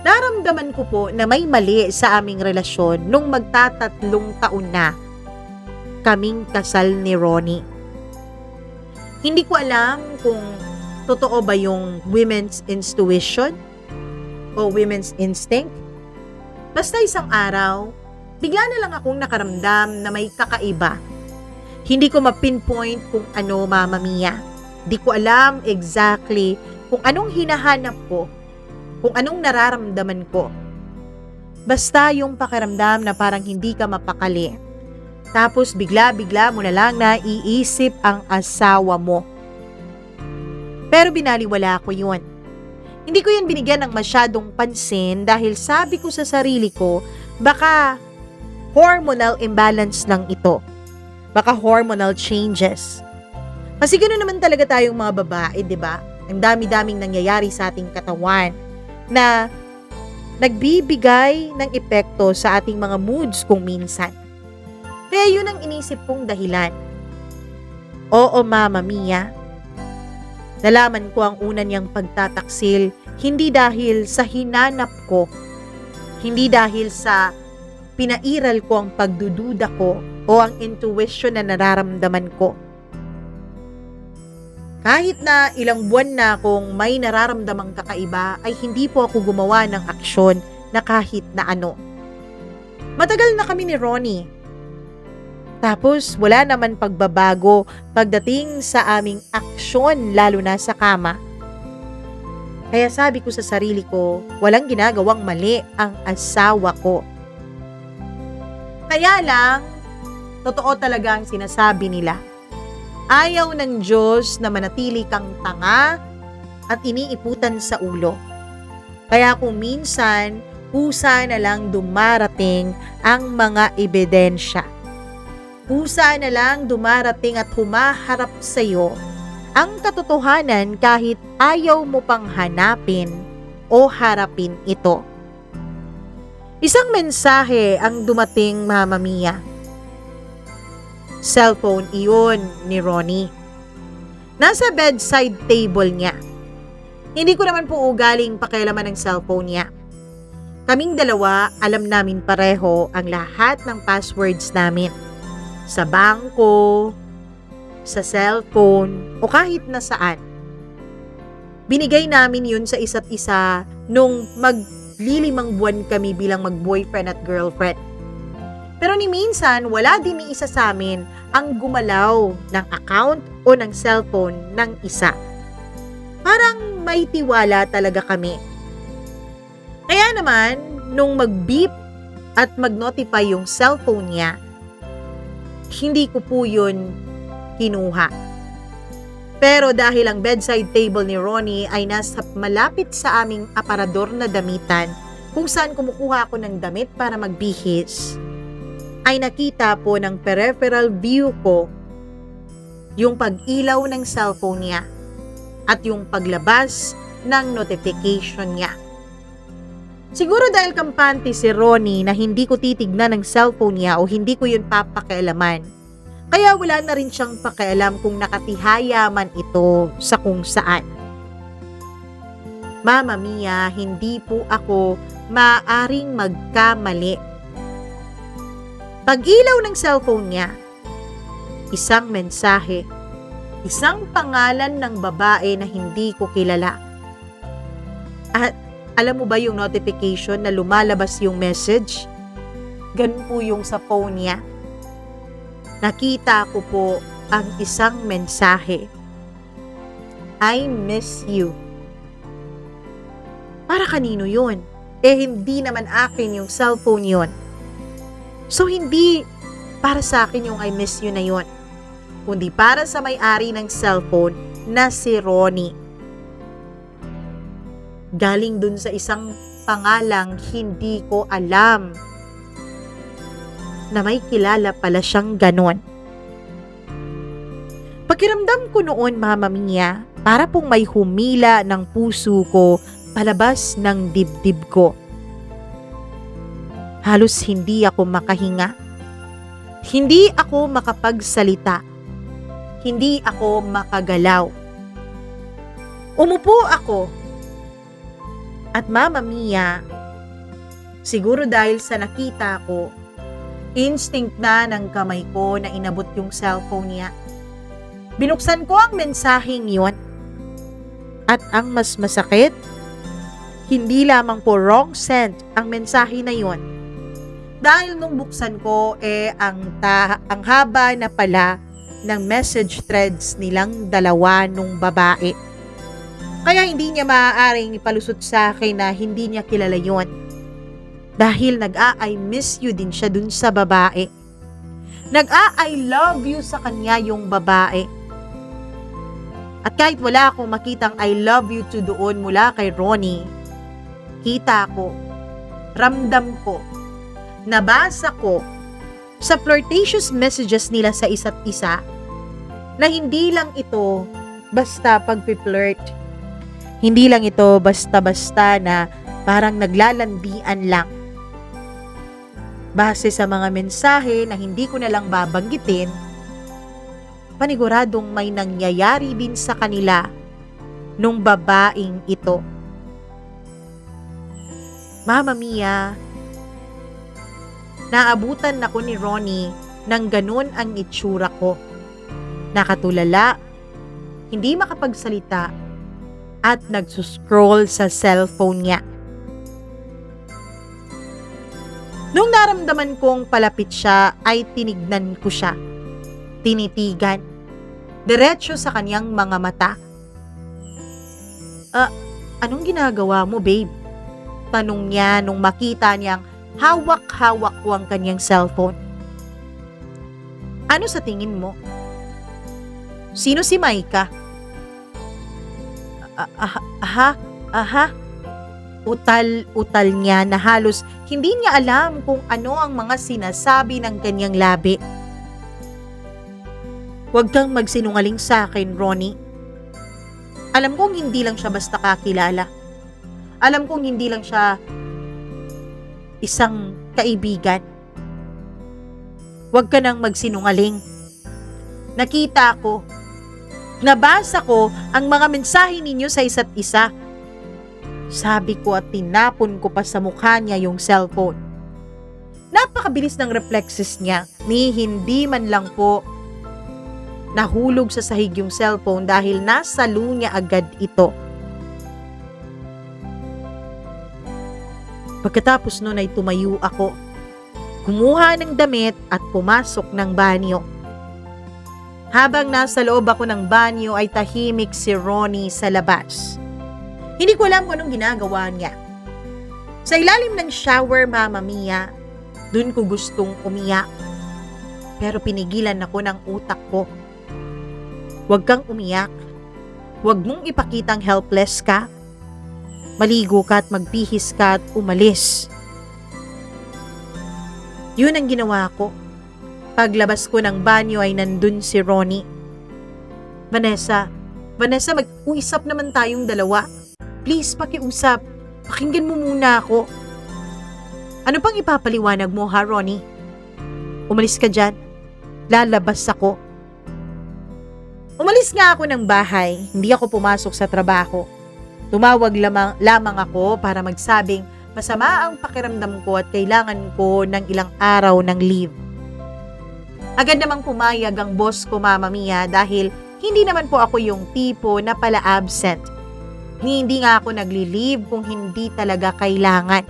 Naramdaman ko po na may mali sa aming relasyon nung magtatatlong taon na kaming kasal ni Ronnie. Hindi ko alam kung totoo ba yung women's intuition o women's instinct. Basta isang araw, bigla na lang akong nakaramdam na may kakaiba. Hindi ko ma-pinpoint kung ano, Mama Mia. Di ko alam exactly kung anong hinahanap ko, kung anong nararamdaman ko. Basta yung pakiramdam na parang hindi ka mapakali. Tapos bigla-bigla mo na lang naiisip ang asawa mo. Pero binaliwala ko yun. Hindi ko yan binigyan ng masyadong pansin dahil sabi ko sa sarili ko, baka hormonal imbalance lang ito. Baka hormonal changes. Kasi ganoon naman talaga tayong mga babae, di ba? Ang dami-daming nangyayari sa ating katawan na nagbibigay ng epekto sa ating mga moods kung minsan. Kaya yun ang inisip kong dahilan. Oo, Mama Mia. Nalaman ko ang una niyang pagtataksil hindi dahil sa hinanap ko, hindi dahil sa pinairal ko ang pagdududa ko o ang intuition na nararamdaman ko. Kahit na ilang buwan na akong may nararamdamang kakaiba ay hindi po ako gumawa ng aksyon na kahit na ano. Matagal na kami ni Ronnie. Tapos wala naman pagbabago pagdating sa aming aksyon lalo na sa kama. Kaya sabi ko sa sarili ko, walang ginagawang mali ang asawa ko. Kaya lang, totoo talaga ang sinasabi nila. Ayaw ng Diyos na manatili kang tanga at iniiputan sa ulo. Kaya kung minsan, kusa na lang dumarating ang mga ebidensya. Kusa na lang dumarating at humaharap sa iyo ang katotohanan kahit ayaw mo pang hanapin o harapin ito. Isang mensahe ang dumating, Mama Mia. Cellphone iyon ni Ronnie. Nasa bedside table niya. Hindi ko naman po ugaling pakialaman ng cellphone niya. Kaming dalawa, alam namin pareho ang lahat ng passwords namin. Sa bangko, sa cellphone, o kahit na saan. Binigay namin yun sa isa't isa nung maglilimang buwan kami bilang mag-boyfriend at girlfriend. Pero ni minsan, wala din ni isa sa amin ang gumalaw ng account o ng cellphone ng isa. Parang may tiwala talaga kami. Kaya naman, nung mag-beep at mag-notify yung cellphone niya, hindi ko po yun kinuha. Pero dahil ang bedside table ni Ronnie ay nasa malapit sa aming aparador na damitan kung saan kumukuha ako ng damit para magbihis, ay nakita po ng peripheral view ko yung pag-ilaw ng cellphone niya at yung paglabas ng notification niya. Siguro dahil kampante si Ronnie na hindi ko titignan ng cellphone niya o hindi ko yun papakialaman. Kaya wala na rin siyang pakialam kung nakatihaya man ito sa kung saan. Mama Mia, hindi po ako maaaring magkamali. Pag-ilaw ng cellphone niya, isang mensahe, isang pangalan ng babae na hindi ko kilala. At alam mo ba yung notification na lumalabas yung message? Ganun po yung sa phone niya. Nakita ko po ang isang mensahe. I miss you. Para kanino yun? Hindi naman akin yung cellphone yun. So hindi para sa akin yung I miss you na yun, kundi para sa may-ari ng cellphone na si Ronnie. Galing dun sa isang pangalang hindi ko alam na may kilala pala siyang ganon. Pakiramdam ko noon, Mama Mia, para pong may humila ng puso ko palabas ng dibdib ko. Halos hindi ako makahinga. Hindi ako makapagsalita. Hindi ako makagalaw. Umupo ako. At Mama Mia, siguro dahil sa nakita ko, instinct na ng kamay ko na inabot yung cellphone niya. Binuksan ko ang mensaheng yun. At ang mas masakit, hindi lamang po wrong sent ang mensahe na yun. Dahil nung buksan ko, ang haba na pala ng message threads nilang dalawa nung babae. Kaya hindi niya maaaring ipalusot sa akin na hindi niya kilala yon. Dahil nag-I miss you din siya dun sa babae. Nag-I love you sa kanya yung babae. At kahit wala akong makitang I love you to doon mula kay Ronnie, kita ko, ramdam ko, nabasa ko sa flirtatious messages nila sa isa't isa na hindi lang ito basta pagpi-flirt. Hindi lang ito basta-basta na parang naglalandian lang. Base sa mga mensahe na hindi ko na lang babanggitin, paniguradong may nangyayari din sa kanila nung babaeng ito. Mama Mia, naabutan ako ni Ronnie nang ganun ang itsura ko. Nakatulala, hindi makapagsalita, at nagsuscroll sa cellphone niya. Nung naramdaman kong palapit siya, ay tinignan ko siya. Tinitigan. Diretso sa kanyang mga mata. Anong ginagawa mo, babe? Tanong niya nung makita niyang hawak-hawak ko ang kanyang cellphone. Ano sa tingin mo? Sino si Maika? Utal niya na halos hindi niya alam kung ano ang mga sinasabi ng kanyang labi. Huwag kang magsinungaling sa akin, Ronnie. Alam kong hindi lang siya basta kakilala. Alam kong hindi lang siya isang kaibigan. Huwag ka nang magsinungaling. Nakita ko, nabasa ko ang mga mensahe ninyo sa isa't isa. Sabi ko at tinapon ko pa sa mukha niya yung cellphone. Napakabilis ng reflexes niya, ni hindi man lang po nahulog sa sahig yung cellphone dahil nasa lunya agad ito. Pagkatapos nun ay tumayo ako, kumuha ng damit at pumasok ng banyo. Habang nasa loob ako ng banyo ay tahimik si Ronnie sa labas. Hindi ko alam kung anong ginagawa niya. Sa ilalim ng shower, Mama Mia, dun ko gustong umiyak. Pero pinigilan ako ng utak ko. Huwag kang umiyak. Huwag mong ipakitang helpless ka. Maligo ka at magbihis ka at umalis. Yun ang ginawa ko. Paglabas ko ng banyo ay nandun si Ronnie. Vanessa, mag-uusap naman tayong dalawa. Please, pakiusap. Pakinggan mo muna ako. Ano pang ipapaliwanag mo, ha, Ronnie? Umalis ka dyan. Lalabas ako. Umalis nga ako ng bahay. Hindi ako pumasok sa trabaho. Tumawag lamang ako para magsabing masama ang pakiramdam ko at kailangan ko ng ilang araw ng leave. Agad namang pumayag ang boss ko, Mama Mia, dahil hindi naman po ako yung tipo na pala absent. Hindi nga ako nagli-leave kung hindi talaga kailangan.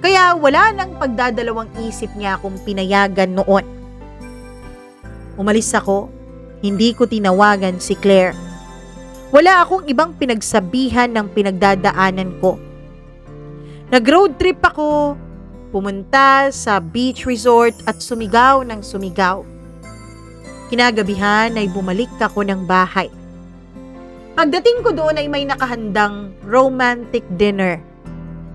Kaya wala nang pagdadalawang isip niya akong pinayagan noon. Umalis ako, hindi ko tinawagan si Claire. Wala akong ibang pinagsabihan ng pinagdadaanan ko. Nag-road trip ako, pumunta sa beach resort at sumigaw ng sumigaw. Kinagabihan ay bumalik ako ng bahay. Pagdating ko doon ay may nakahandang romantic dinner.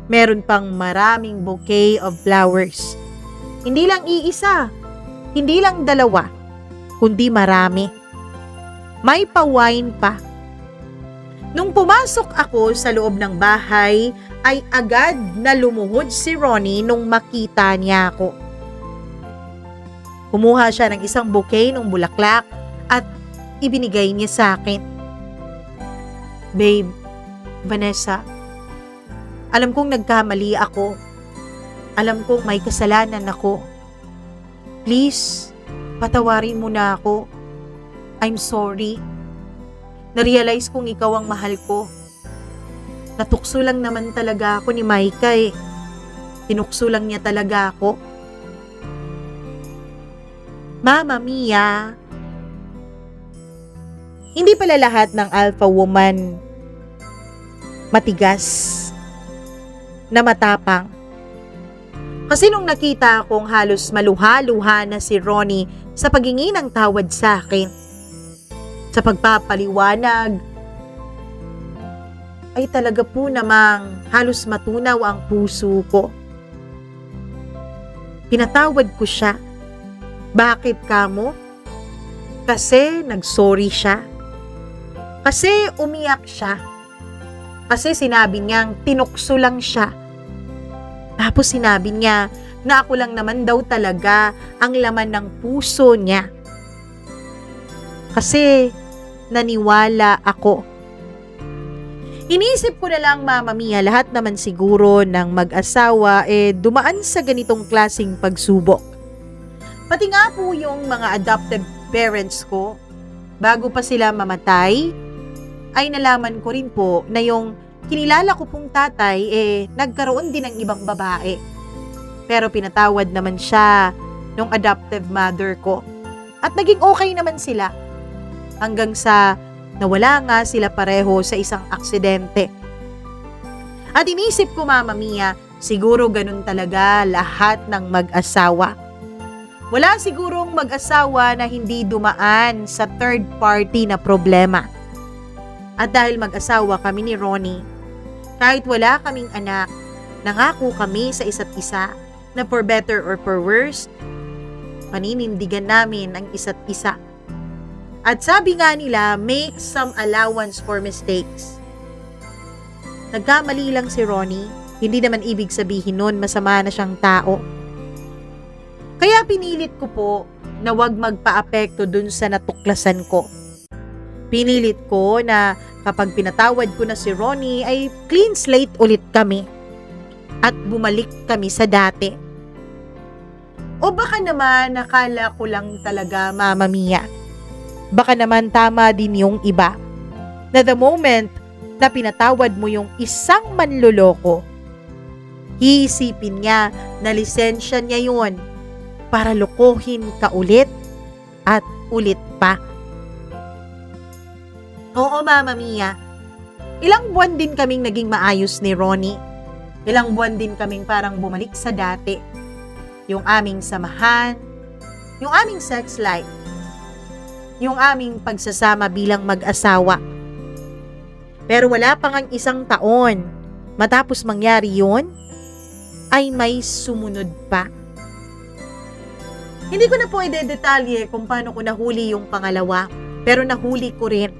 Meron pang maraming bouquet of flowers. Hindi lang iisa, hindi lang dalawa, kundi marami. May pa-wine pa. Nung pumasok ako sa loob ng bahay, ay agad na lumuhod si Ronnie nung makita niya ako. Kumuha siya ng isang bouquet ng bulaklak at ibinigay niya sa akin. Babe, Vanessa, alam kong nagkamali ako. Alam kong may kasalanan ako. Please, patawarin mo na ako. I'm sorry. Narealize kong ikaw ang mahal ko. Natukso lang naman talaga ako ni Maika eh. Tinukso lang niya talaga ako. Mama Mia, hindi pala lahat ng alpha woman matigas na matapang. Kasi nung nakita akong halos maluha-luha na si Ronnie sa paghingi ng tawad sa akin, sa pagpapaliwanag, ay talaga po namang halos matunaw ang puso ko. Pinatawad ko siya. Bakit kamo? Kasi nagsorry siya. Kasi umiyak siya. Kasi sinabi niyang tinukso lang siya. Tapos sinabi niya na ako lang naman daw talaga ang laman ng puso niya. Kasi naniwala ako. Iniisip ko na lang, Mama Mia, lahat naman siguro ng mag-asawa dumaan sa ganitong klaseng pagsubok. Pati nga po yung mga adopted parents ko, bago pa sila mamatay, ay nalaman ko rin po na yung kinilala ko pong tatay nagkaroon din ng ibang babae. Pero pinatawad naman siya nung adoptive mother ko. At naging okay naman sila. Hanggang sa nawala nga sila pareho sa isang aksidente. At inisip ko, Mama Mia, siguro ganun talaga lahat ng mag-asawa. Wala sigurong mag-asawa na hindi dumaan sa third party na problema. At dahil mag-asawa kami ni Ronnie, kahit wala kaming anak, nangako kami sa isa't isa na for better or for worse, paninindigan namin ang isa't isa. At sabi nga nila, make some allowance for mistakes. Nagkamali lang si Ronnie, hindi naman ibig sabihin nun masama na siyang tao. Kaya pinilit ko po na wag magpa-apekto dun sa natuklasan ko. Pinilit ko na kapag pinatawad ko na si Ronnie ay clean slate ulit kami at bumalik kami sa dati. O baka naman nakala ko lang talaga, Mama Mia. Baka naman tama din yung iba na the moment na pinatawad mo yung isang manloloko, iisipin niya na lisensya niya yun para lokohin ka ulit at ulit pa. Oo, Mama Mia. Ilang buwan din kaming naging maayos ni Ronnie. Ilang buwan din kaming parang bumalik sa dati. Yung aming samahan, yung aming sex life, yung aming pagsasama bilang mag-asawa. Pero wala pa ngang isang taon matapos mangyari yun, ay may sumunod pa. Hindi ko na po i-detalye kung paano ko nahuli yung pangalawa, pero nahuli ko rin.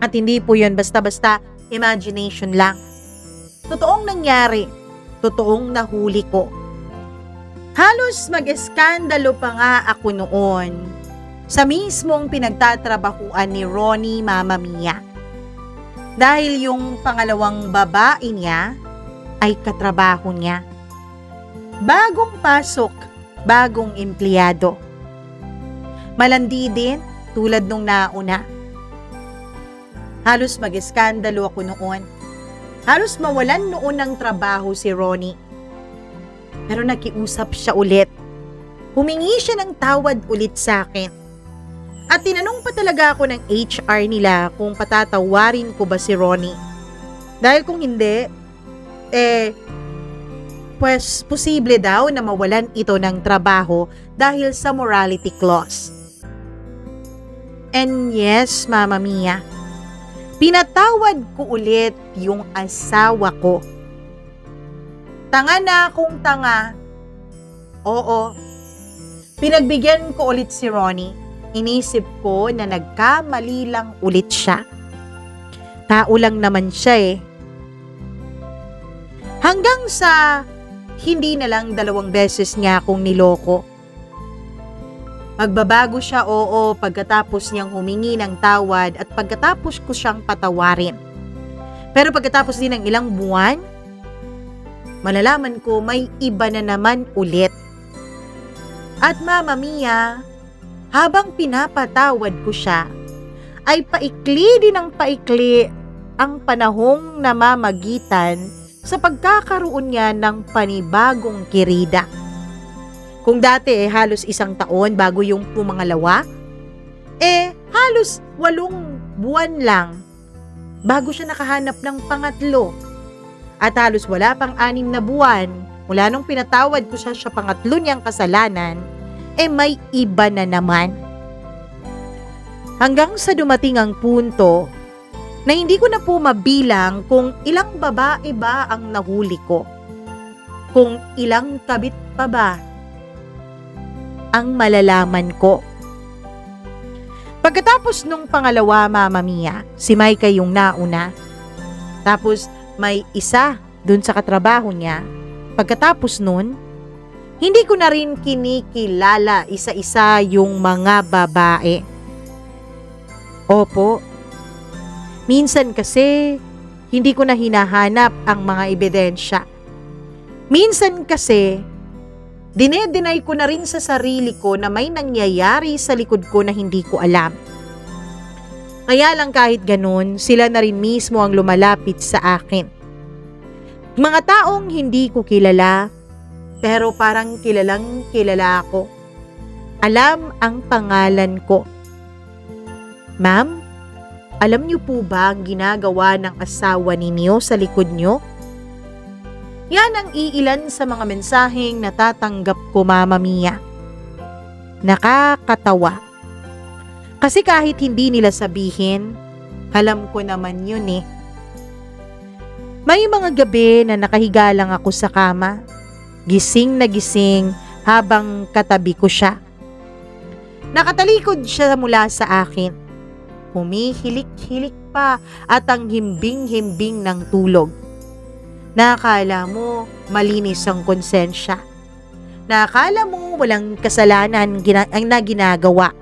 At hindi po yun basta-basta imagination lang. Totoong nangyari, totoong nahuli ko. Halos mag-eskandalo pa nga ako noon sa mismong pinagtatrabahuan ni Ronnie, Mama Mia. Dahil yung pangalawang babae niya ay katrabaho niya. Bagong pasok, bagong empleyado. Malandi din tulad nung nauna. Halos mag-eskandalo ako noon. Halos mawalan noon ng trabaho si Ronnie. Pero nakiusap siya ulit. Humingi siya ng tawad ulit sa akin. At tinanong pa talaga ako ng HR nila kung patatawarin ko ba si Ronnie. Dahil kung hindi, pues posible daw na mawalan ito ng trabaho dahil sa morality clause. And yes, Mama Mia, pinatawad ko ulit yung asawa ko. Tanga na akong tanga. Oo. Pinagbigyan ko ulit si Ronnie. Inisip ko na nagkamali lang ulit siya. Tao lang naman siya . Hanggang sa hindi na lang 2 beses niya akong niloko. Magbabago siya, oo, pagkatapos niyang humingi ng tawad at pagkatapos ko siyang patawarin. Pero pagkatapos din ng ilang buwan, malalaman ko may iba na naman ulit. At Mama Mia, habang pinapatawad ko siya, ay paikli din ng paikli ang panahong namamagitan sa pagkakaroon niya ng panibagong kirida. Kung dati halos 1 taon bago yung pumangalawa, halos 8 buwan lang bago siya nakahanap ng pangatlo. At halos wala pang 6 na buwan mula nung pinatawad ko siya sa pangatlo niyang kasalanan, may iba na naman. Hanggang sa dumating ang punto na hindi ko na po mabilang kung ilang babae ba ang nahuli ko, kung ilang kabit pa ba ang malalaman ko. Pagkatapos nung pangalawa, Mama Mia, si Micah yung nauna. Tapos may isa dun sa katrabaho niya. Pagkatapos nun, hindi ko na rin kinikilala isa-isa yung mga babae. Opo, minsan kasi hindi ko na hinahanap ang mga ebidensya. Minsan kasi, dinedenay ko na rin sa sarili ko na may nangyayari sa likod ko na hindi ko alam. Kaya lang kahit ganun, sila na rin mismo ang lumalapit sa akin. Mga taong hindi ko kilala, pero parang kilalang kilala ako. Alam ang pangalan ko. Ma'am, alam niyo po ba ang ginagawa ng asawa ninyo sa likod niyo? Yan ang iilan sa mga mensaheng natatanggap ko, Mama Mia. Nakakatawa. Kasi kahit hindi nila sabihin, alam ko naman yun eh. May mga gabi na nakahiga lang ako sa kama, gising na gising habang katabi ko siya. Nakatalikod siya mula sa akin. Humihilik-hilik pa at ang himbing-himbing ng tulog. Nakakala mo malinis ang konsensya. Nakakala mo walang kasalanan ang ginagawa.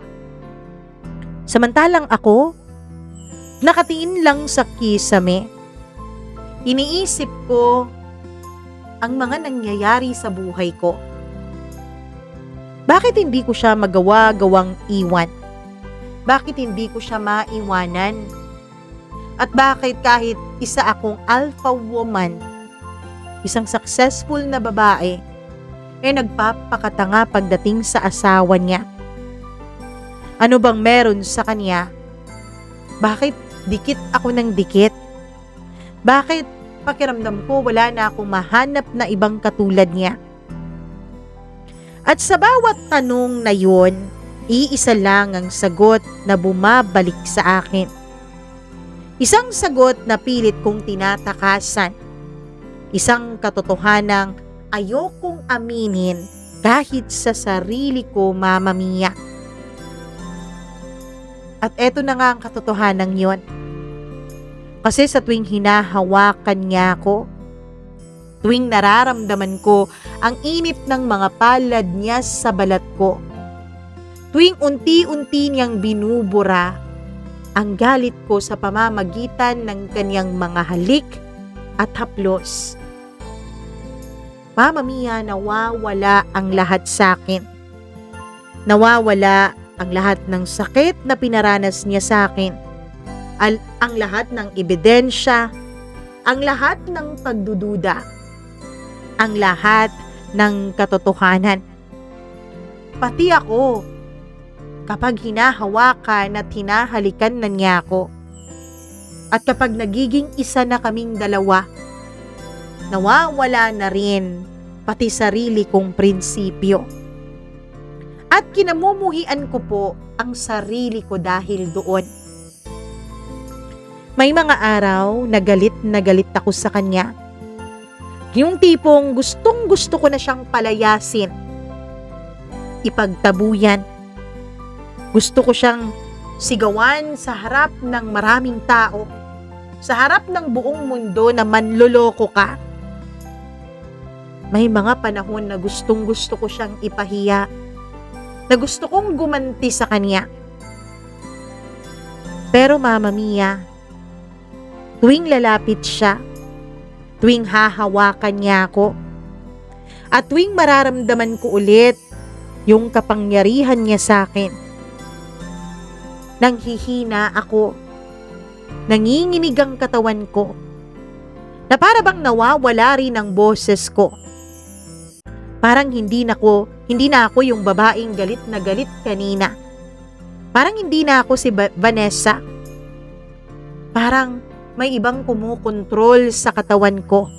Samantalang ako, nakatingin lang sa kisame. Iniisip ko ang mga nangyayari sa buhay ko. Bakit hindi ko siya magawa-gawang iwan? Bakit hindi ko siya maiwanan? At bakit kahit isa akong alpha woman, isang successful na babae, nagpapakatanga pagdating sa asawa niya? Ano bang meron sa kanya? Bakit dikit ako ng dikit? Bakit pakiramdam ko wala na akong mahanap na ibang katulad niya? At sa bawat tanong na yun, iisa lang ang sagot na bumabalik sa akin. Isang sagot na pilit kong tinatakasan. Isang katotohanang ayokong aminin kahit sa sarili ko, Mama Mia. At eto na nga ang katotohanan yon. Kasi sa tuwing hinahawakan niya ako, tuwing nararamdaman ko ang init ng mga palad niya sa balat ko, tuwing unti-unti niyang binubura ang galit ko sa pamamagitan ng kanyang mga halik at haplos, Mama Mia, nawawala ang lahat sa akin. Nawawala ang lahat ng sakit na pinaranas niya sa akin. Ang lahat ng ebidensya, ang lahat ng pagdududa, ang lahat ng katotohanan. Pati ako, kapag hinahawakan at hinahalikan na niya ako, at kapag nagiging isa na kaming dalawa, nawawala na rin pati sarili kong prinsipyo. At kinamumuhian ko po ang sarili ko dahil doon. May mga araw na galit ako sa kanya. Yung tipong gustong gusto ko na siyang palayasin, ipagtabuyan. Gusto ko siyang sigawan sa harap ng maraming tao, sa harap ng buong mundo na manloloko ka. May mga panahon na gustong gusto ko siyang ipahiya, na gusto kong gumanti sa kanya. Pero Mama Mia, tuwing lalapit siya, tuwing hahawakan niya ako, at tuwing mararamdaman ko ulit yung kapangyarihan niya sa akin, nanghihina ako, nanginginig ang katawan ko, na para bang nawawala rin ang boses ko. Parang hindi na ako yung babaeng galit na galit kanina. Parang hindi na ako si Vanessa. Parang may ibang kumukontrol sa katawan ko.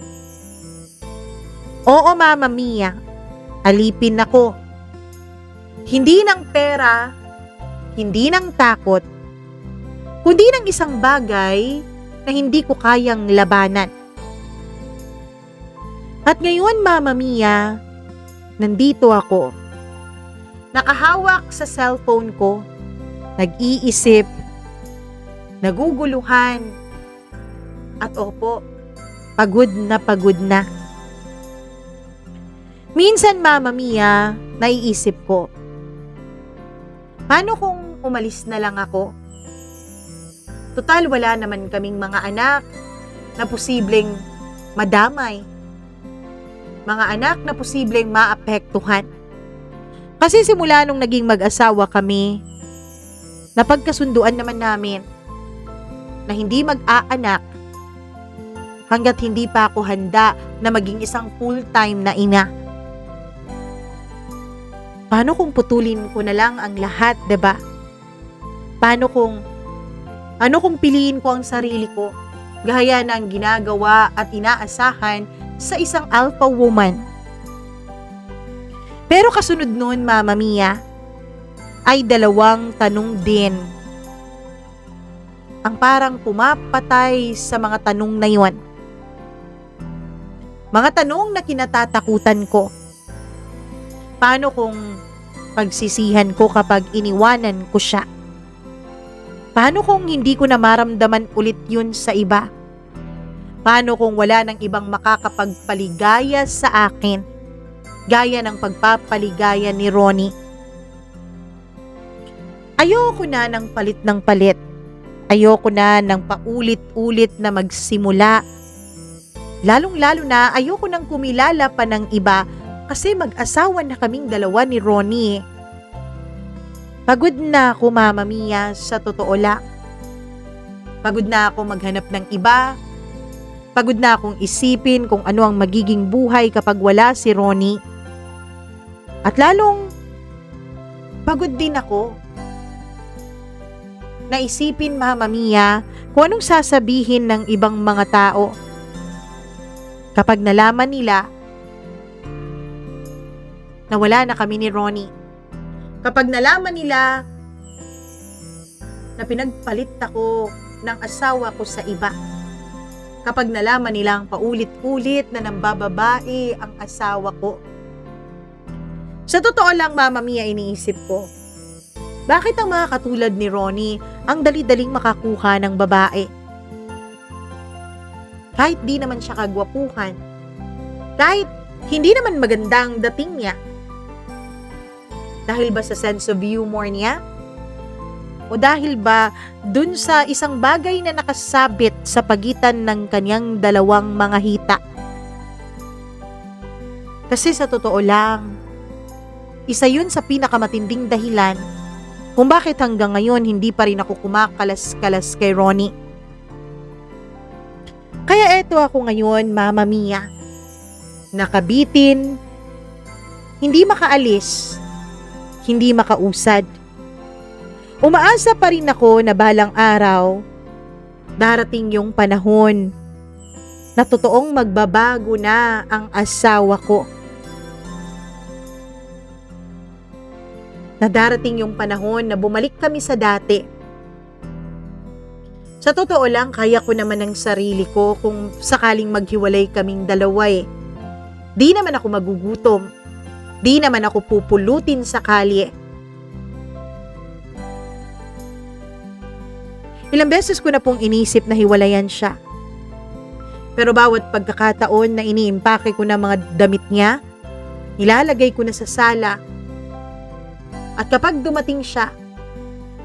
Oo, Mama Mia, alipin ako. Hindi ng pera, hindi ng takot, kundi ng isang bagay na hindi ko kayang labanan. At ngayon, Mama Mia, nandito ako. Nakahawak sa cellphone ko, nag-iisip, naguguluhan, at opo, pagod na pagod na. Minsan, Mama Mia, naiisip ko, paano kung umalis na lang ako? Total, wala naman kaming mga anak na posibleng madamay. Mga anak na posibleng maapektuhan. Kasi simula nung naging mag-asawa kami, napagkasunduan naman namin na hindi mag-aanak hanggat hindi pa ako handa na maging isang full-time na ina. Paano kung putulin ko na lang ang lahat, 'di ba? Paano kung piliin ko ang sarili ko gaya ng ginagawa at inaasahan sa isang alpha woman? Pero kasunod nun, Mama Mia, ay dalawang tanong din ang parang pumapatay sa mga tanong na yon. Mga tanong na kinatatakutan ko. Paano kung pagsisihan ko kapag iniwanan ko siya? Paano kung hindi ko na maramdaman ulit yun sa iba? Paano kung wala ng ibang makakapagpaligaya sa akin, gaya ng pagpapaligaya ni Ronnie? Ayoko na ng palit ng palit. Ayoko na ng paulit-ulit na magsimula. Lalong-lalo na ayoko nang kumilala pa ng iba kasi mag-asawa na kaming dalawa ni Ronnie. Pagod na ako, Mama Mia, sa totoo lang. Pagod na ako maghanap ng iba. Pagod na akong isipin kung ano ang magiging buhay kapag wala si Ronnie. At lalong pagod din ako na isipin, Mama Mia, kung anong sasabihin ng ibang mga tao kapag nalaman nila na wala na kami ni Ronnie. Kapag nalaman nila na pinagpalit ako ng asawa ko sa iba. Kapag nalaman nilang paulit-ulit na nambababae ang asawa ko. Sa totoo lang, Mama Mia, iniisip ko, bakit ang mga katulad ni Ronnie ang dali-daling makakuha ng babae? Kahit di naman siya kagwapuhan, kahit hindi naman magandang dating niya. Dahil ba sa sense of humor niya? O dahil ba dun sa isang bagay na nakasabit sa pagitan ng kanyang dalawang mga hita? Kasi sa totoo lang, isa yun sa pinakamatinding dahilan kung bakit hanggang ngayon hindi pa rin ako kumakalas-kalas kay Ronnie. Kaya eto ako ngayon, Mama Mia, nakabitin, hindi makaalis, hindi makausad. Umaasa pa rin ako na balang araw, darating yung panahon na totoong magbabago na ang asawa ko. Na darating yung panahon na bumalik kami sa dati. Sa totoo lang, kaya ko naman ang sarili ko kung sakaling maghiwalay kaming dalawa eh. Di naman ako magugutom. Di naman ako pupulutin sa kalye. Ilang beses ko na pong inisip na hiwalayan siya. Pero bawat pagkakataon na iniimpake ko na mga damit niya, nilalagay ko na sa sala. At kapag dumating siya,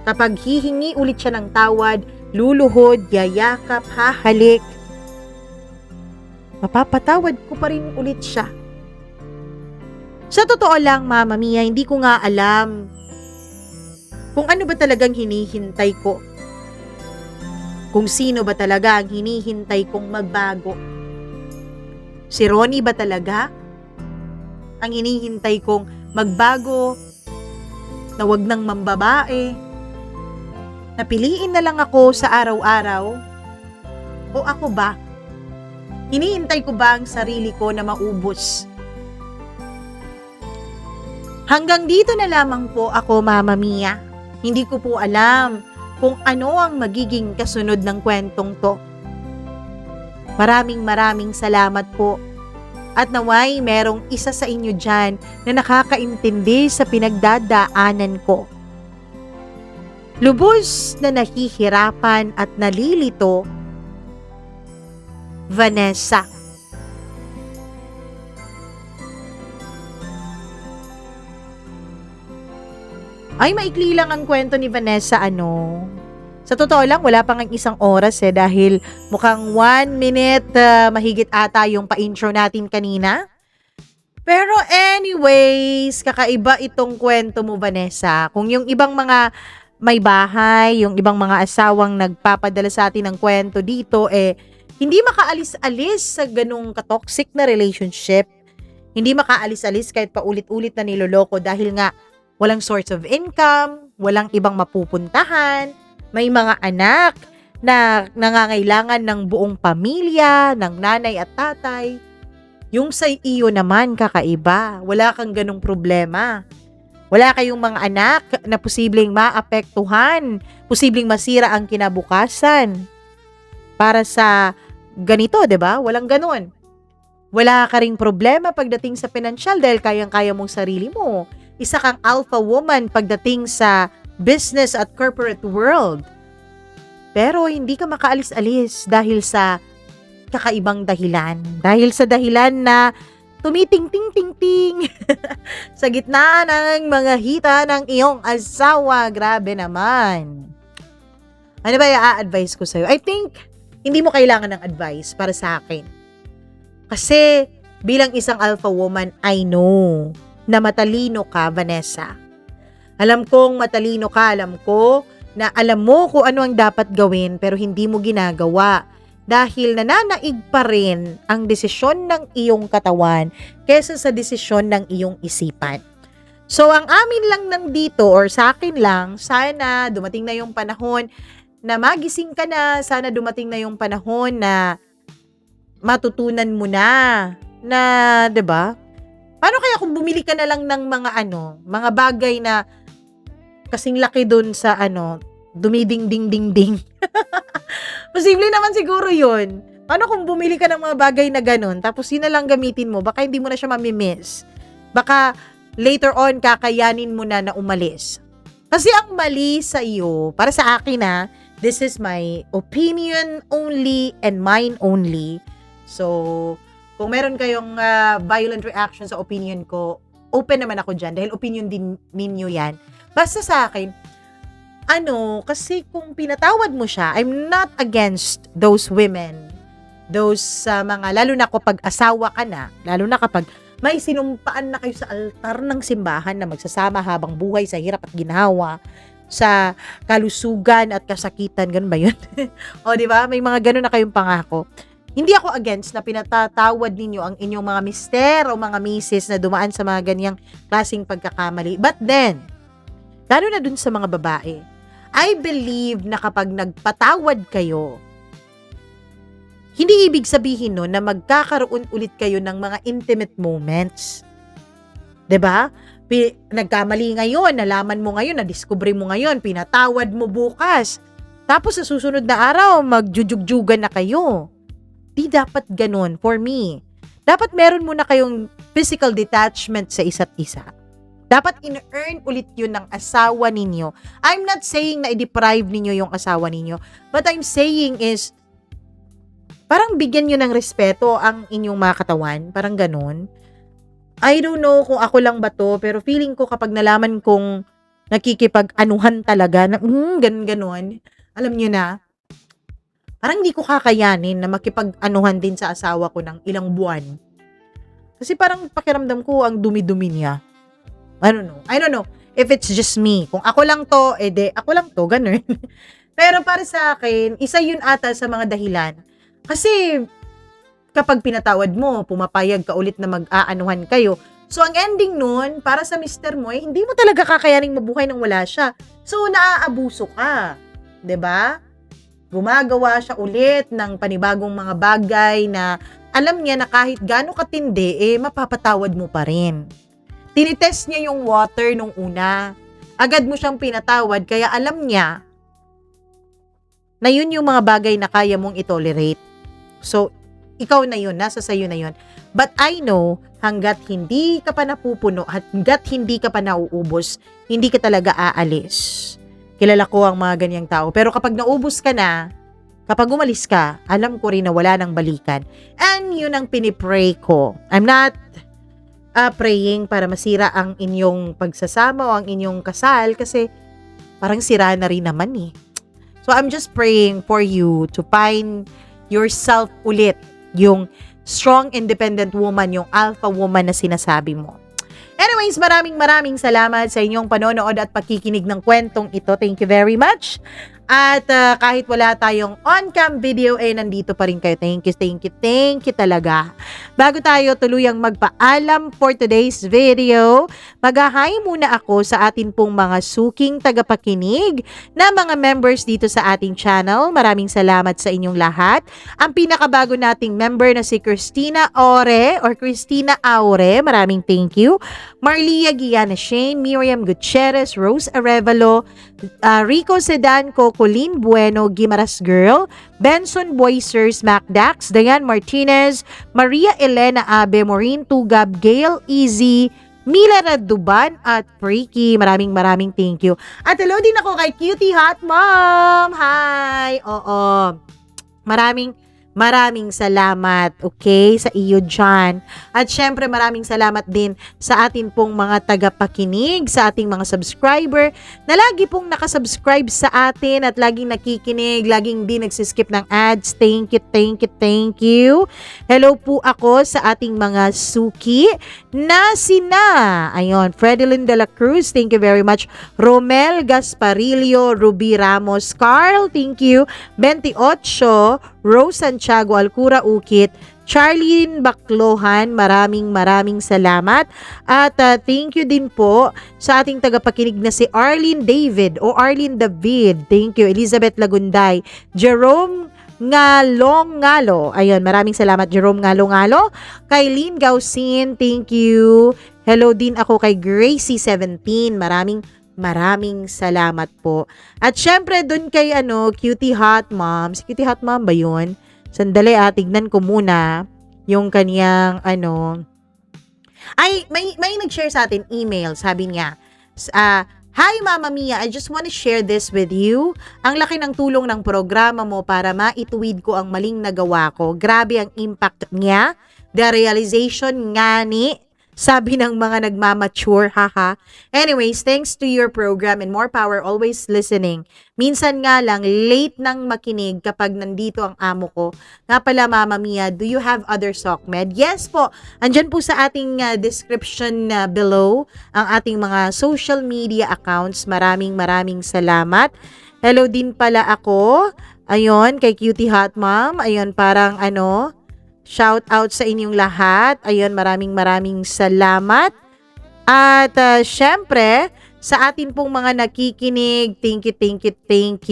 kapag hihingi ulit siya ng tawad, luluhod, yayakap, hahalik, mapapatawad ko pa rin ulit siya. Sa totoo lang, Mama Mia, hindi ko nga alam kung ano ba talagang hinihintay ko. Kung sino ba talaga ang hinihintay kong magbago. Si Ronnie ba talaga ang hinihintay kong magbago, na wag nang mambabae, na piliin na lang ako sa araw-araw? O ako ba Hinihintay ko ba ang sarili ko na maubos? Hanggang dito na lamang po ako, Mama Mia. Hindi ko po alam kung ano ang magiging kasunod ng kwentong to. Maraming salamat po. At naway merong isa sa inyo dyan na nakakaintindi sa pinagdadaanan ko. Lubos na nahihirapan at nalilito, Vanessa. Ay, maikli lang ang kwento ni Vanessa, Sa totoo lang, wala pang ang isang oras dahil mukhang 1 minute mahigit ata yung pa-intro natin kanina. Pero anyways, kakaiba itong kwento mo, Vanessa. Kung yung ibang mga may bahay, yung ibang mga asawang nagpapadala sa atin ng kwento dito, hindi makaalis-alis sa ganung katoxic na relationship. Hindi makaalis-alis kahit paulit-ulit na niloloko dahil nga walang source of income, walang ibang mapupuntahan, may mga anak na nangangailangan ng buong pamilya, ng nanay at tatay. Yung sa iyo naman kakaiba, wala kang ganung problema. Wala kayong mga anak na posibleng maapektuhan, posibleng masira ang kinabukasan. Para sa ganito, 'di ba? Walang ganun. Wala ka ring problema pagdating sa pinansyal dahil kayang-kaya mong sarili mo. Isa kang alpha woman pagdating sa business at corporate world. Pero hindi ka makaalis-alis dahil sa kakaibang dahilan. Dahil sa dahilan na tumiting-ting-ting-ting sa gitna ng mga hita ng iyong asawa. Grabe naman. Ano ba i-advise ko sa'yo? I think hindi mo kailangan ng advice para sa akin. Kasi bilang isang alpha woman, I know na matalino ka, Vanessa. Alam kong matalino ka, alam ko na alam mo kung ano ang dapat gawin pero hindi mo ginagawa dahil nananaig pa rin ang desisyon ng iyong katawan kaysa sa desisyon ng iyong isipan. So ang amin lang nandito or sa akin lang, sana dumating na yung panahon na magising ka na, sana dumating na yung panahon na matutunan mo na, 'di ba? Paano kaya kung bumili ka na lang ng mga bagay na kasing laki dun sa dumiding-ding-ding-ding. Posible naman siguro 'yun. Paano kung bumili ka ng mga bagay na ganun, tapos yun na lang gamitin mo, baka hindi mo na siya mamimiss. Baka later on kakayanin mo na umalis. Kasi ang mali sa iyo, para sa akin this is my opinion only and mine only. So, kung meron kayong violent reaction sa opinion ko, open naman ako dyan dahil opinion din ninyo yan. Basta sa akin, kasi kung pinatawad mo siya, I'm not against those women, those lalo na kapag asawa ka na, lalo na kapag may sinumpaan na kayo sa altar ng simbahan na magsasama habang buhay sa hirap at ginhawa, sa kalusugan at kasakitan, ganun ba yun? O, di ba? May mga ganun na kayong pangako. Hindi ako against na pinatatawad ninyo ang inyong mga mister o mga misis na dumaan sa mga ganyang klaseng pagkakamali. But then, lalo na dun sa mga babae, I believe na kapag nagpatawad kayo, hindi ibig sabihin no na magkakaroon ulit kayo ng mga intimate moments. 'Di ba? Nagkamali ngayon, nalaman mo ngayon, nadiskubre mo ngayon, pinatawad mo bukas. Tapos sa susunod na araw, magjujugjugan na kayo. Di dapat ganun for me. Dapat meron muna kayong physical detachment sa isa't isa. Dapat in-earn ulit yun ng asawa ninyo. I'm not saying na i-deprive ninyo yung asawa ninyo. But I'm saying is, parang bigyan nyo ng respeto ang inyong mga katawan. Parang ganun. I don't know kung ako lang ba to, pero feeling ko kapag nalaman kong nakikipag-anuhan talaga, na ganun-ganon, alam nyo na, parang hindi ko kakayanin na makipag-anuhan din sa asawa ko ng ilang buwan. Kasi parang pakiramdam ko ang dumi-dumi niya. I don't know if it's just me. Kung ako lang to, ako lang to, ganun. Pero para sa akin, isa yun ata sa mga dahilan. Kasi, kapag pinatawad mo, pumapayag ka ulit na mag-aanuhan kayo. So, ang ending nun, para sa mister mo, hindi mo talaga kakayaning mabuhay nang wala siya. So, naaabuso ka. 'Di ba? gumagawa siya ulit ng panibagong mga bagay na alam niya na kahit gaano katindi, mapapatawad mo pa rin. Tinitest niya yung water nung una. Agad mo siyang pinatawad, kaya alam niya na yun yung mga bagay na kaya mong itolerate. So, ikaw na yun, nasa sayo na yun. But I know, hanggat hindi ka pa napupuno, hanggat hindi ka pa nauubos, hindi ka talaga aalis. Kilala ko ang mga ganyang tao. Pero kapag naubos ka na, kapag umalis ka, alam ko rin na wala nang balikan. And yun ang pinipray ko. I'm not praying para masira ang inyong pagsasama o ang inyong kasal kasi parang sira na rin naman eh. So I'm just praying for you to find yourself ulit, yung strong, independent woman, yung alpha woman na sinasabi mo. Anyways, maraming salamat sa inyong panonood at pakikinig ng kwentong ito. Thank you very much. At kahit wala tayong on-cam video, nandito pa rin kayo. Thank you talaga. Bago tayo tuluyang magpaalam for today's video, mag-hi muna ako sa atin pong mga suking tagapakinig na mga members dito sa ating channel. Maraming salamat sa inyong lahat. Ang pinakabago nating member na si Christina Aure or Christina Aure, maraming thank you. Marlia Guiana Shane, Miriam Gutierrez, Rose Arevalo, Rico Sedanco, Colleen Bueno, Gimaras Girl, Benson Boisers, Macdax, Diane Martinez, Maria Elena Abe, Maureen Tugab, Gail Easy, Mila Raduban at Freaky. Maraming thank you. At hello din ako kay Cutie Hot Mom. Hi! Oo. Maraming salamat, okay, sa iyo dyan. At syempre maraming salamat din sa atin pong mga tagapakinig, sa ating mga subscriber na lagi pong nakasubscribe sa atin at laging nakikinig, laging din nagsiskip ng ads. Thank you. Hello po ako sa ating mga suki na sina, ayun, Fredelyn de la Cruz, thank you very much. Romel Gasparillo, Ruby Ramos, Carl, thank you. 28, Rose Santiago Alcura Ukit, Charlene Baclohan, maraming salamat. At thank you din po sa ating tagapakinig na si Arlene David o Arlene David. Thank you. Elizabeth Lagunday, Jerome Ngalo. Ayun, maraming salamat Jerome Ngalo. Kailin Gausin, thank you. Hello din ako kay Gracie17. Maraming salamat po. At syempre dun kay Cutie Hot Mom. Si Cutie Hot Mom ba yun? Sandali tignan ko muna yung kaniyang Ay, may nag-share sa atin email. Sabi niya, Hi Mama Mia, I just want to share this with you. Ang laki ng tulong ng programa mo para maituwid ko ang maling nagawa ko. Grabe ang impact niya. The realization nga ni sabi ng mga nagmamature, haha. Anyways, thanks to your program and more power always listening. Minsan nga lang, late nang makinig kapag nandito ang amo ko. Nga pala, Mama Mia, do you have other SOCMED? Yes po. Andyan po sa ating description below ang ating mga social media accounts. Maraming salamat. Hello din pala ako. Ayun, kay Cutie Hot Mom. Ayun, parang shout out sa inyong lahat. Ayun, maraming salamat. At syempre, sa atin pong mga nakikinig, thank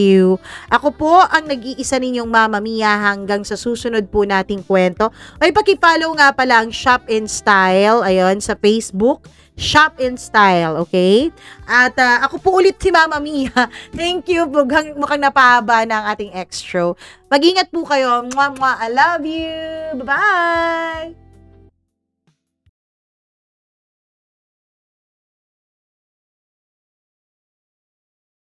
you. Ako po ang nag-iisa ninyong Mama Mia hanggang sa susunod po nating kwento. Ay, paki-follow nga pala ang Shop in Style, ayun, sa Facebook. Shop in Style, okay? At ako po ulit si Mama Mia. Thank you. Mukhang napahaba na ang ating extra. Mag-ingat po kayo. Mwah, mwah. I love you. Bye-bye!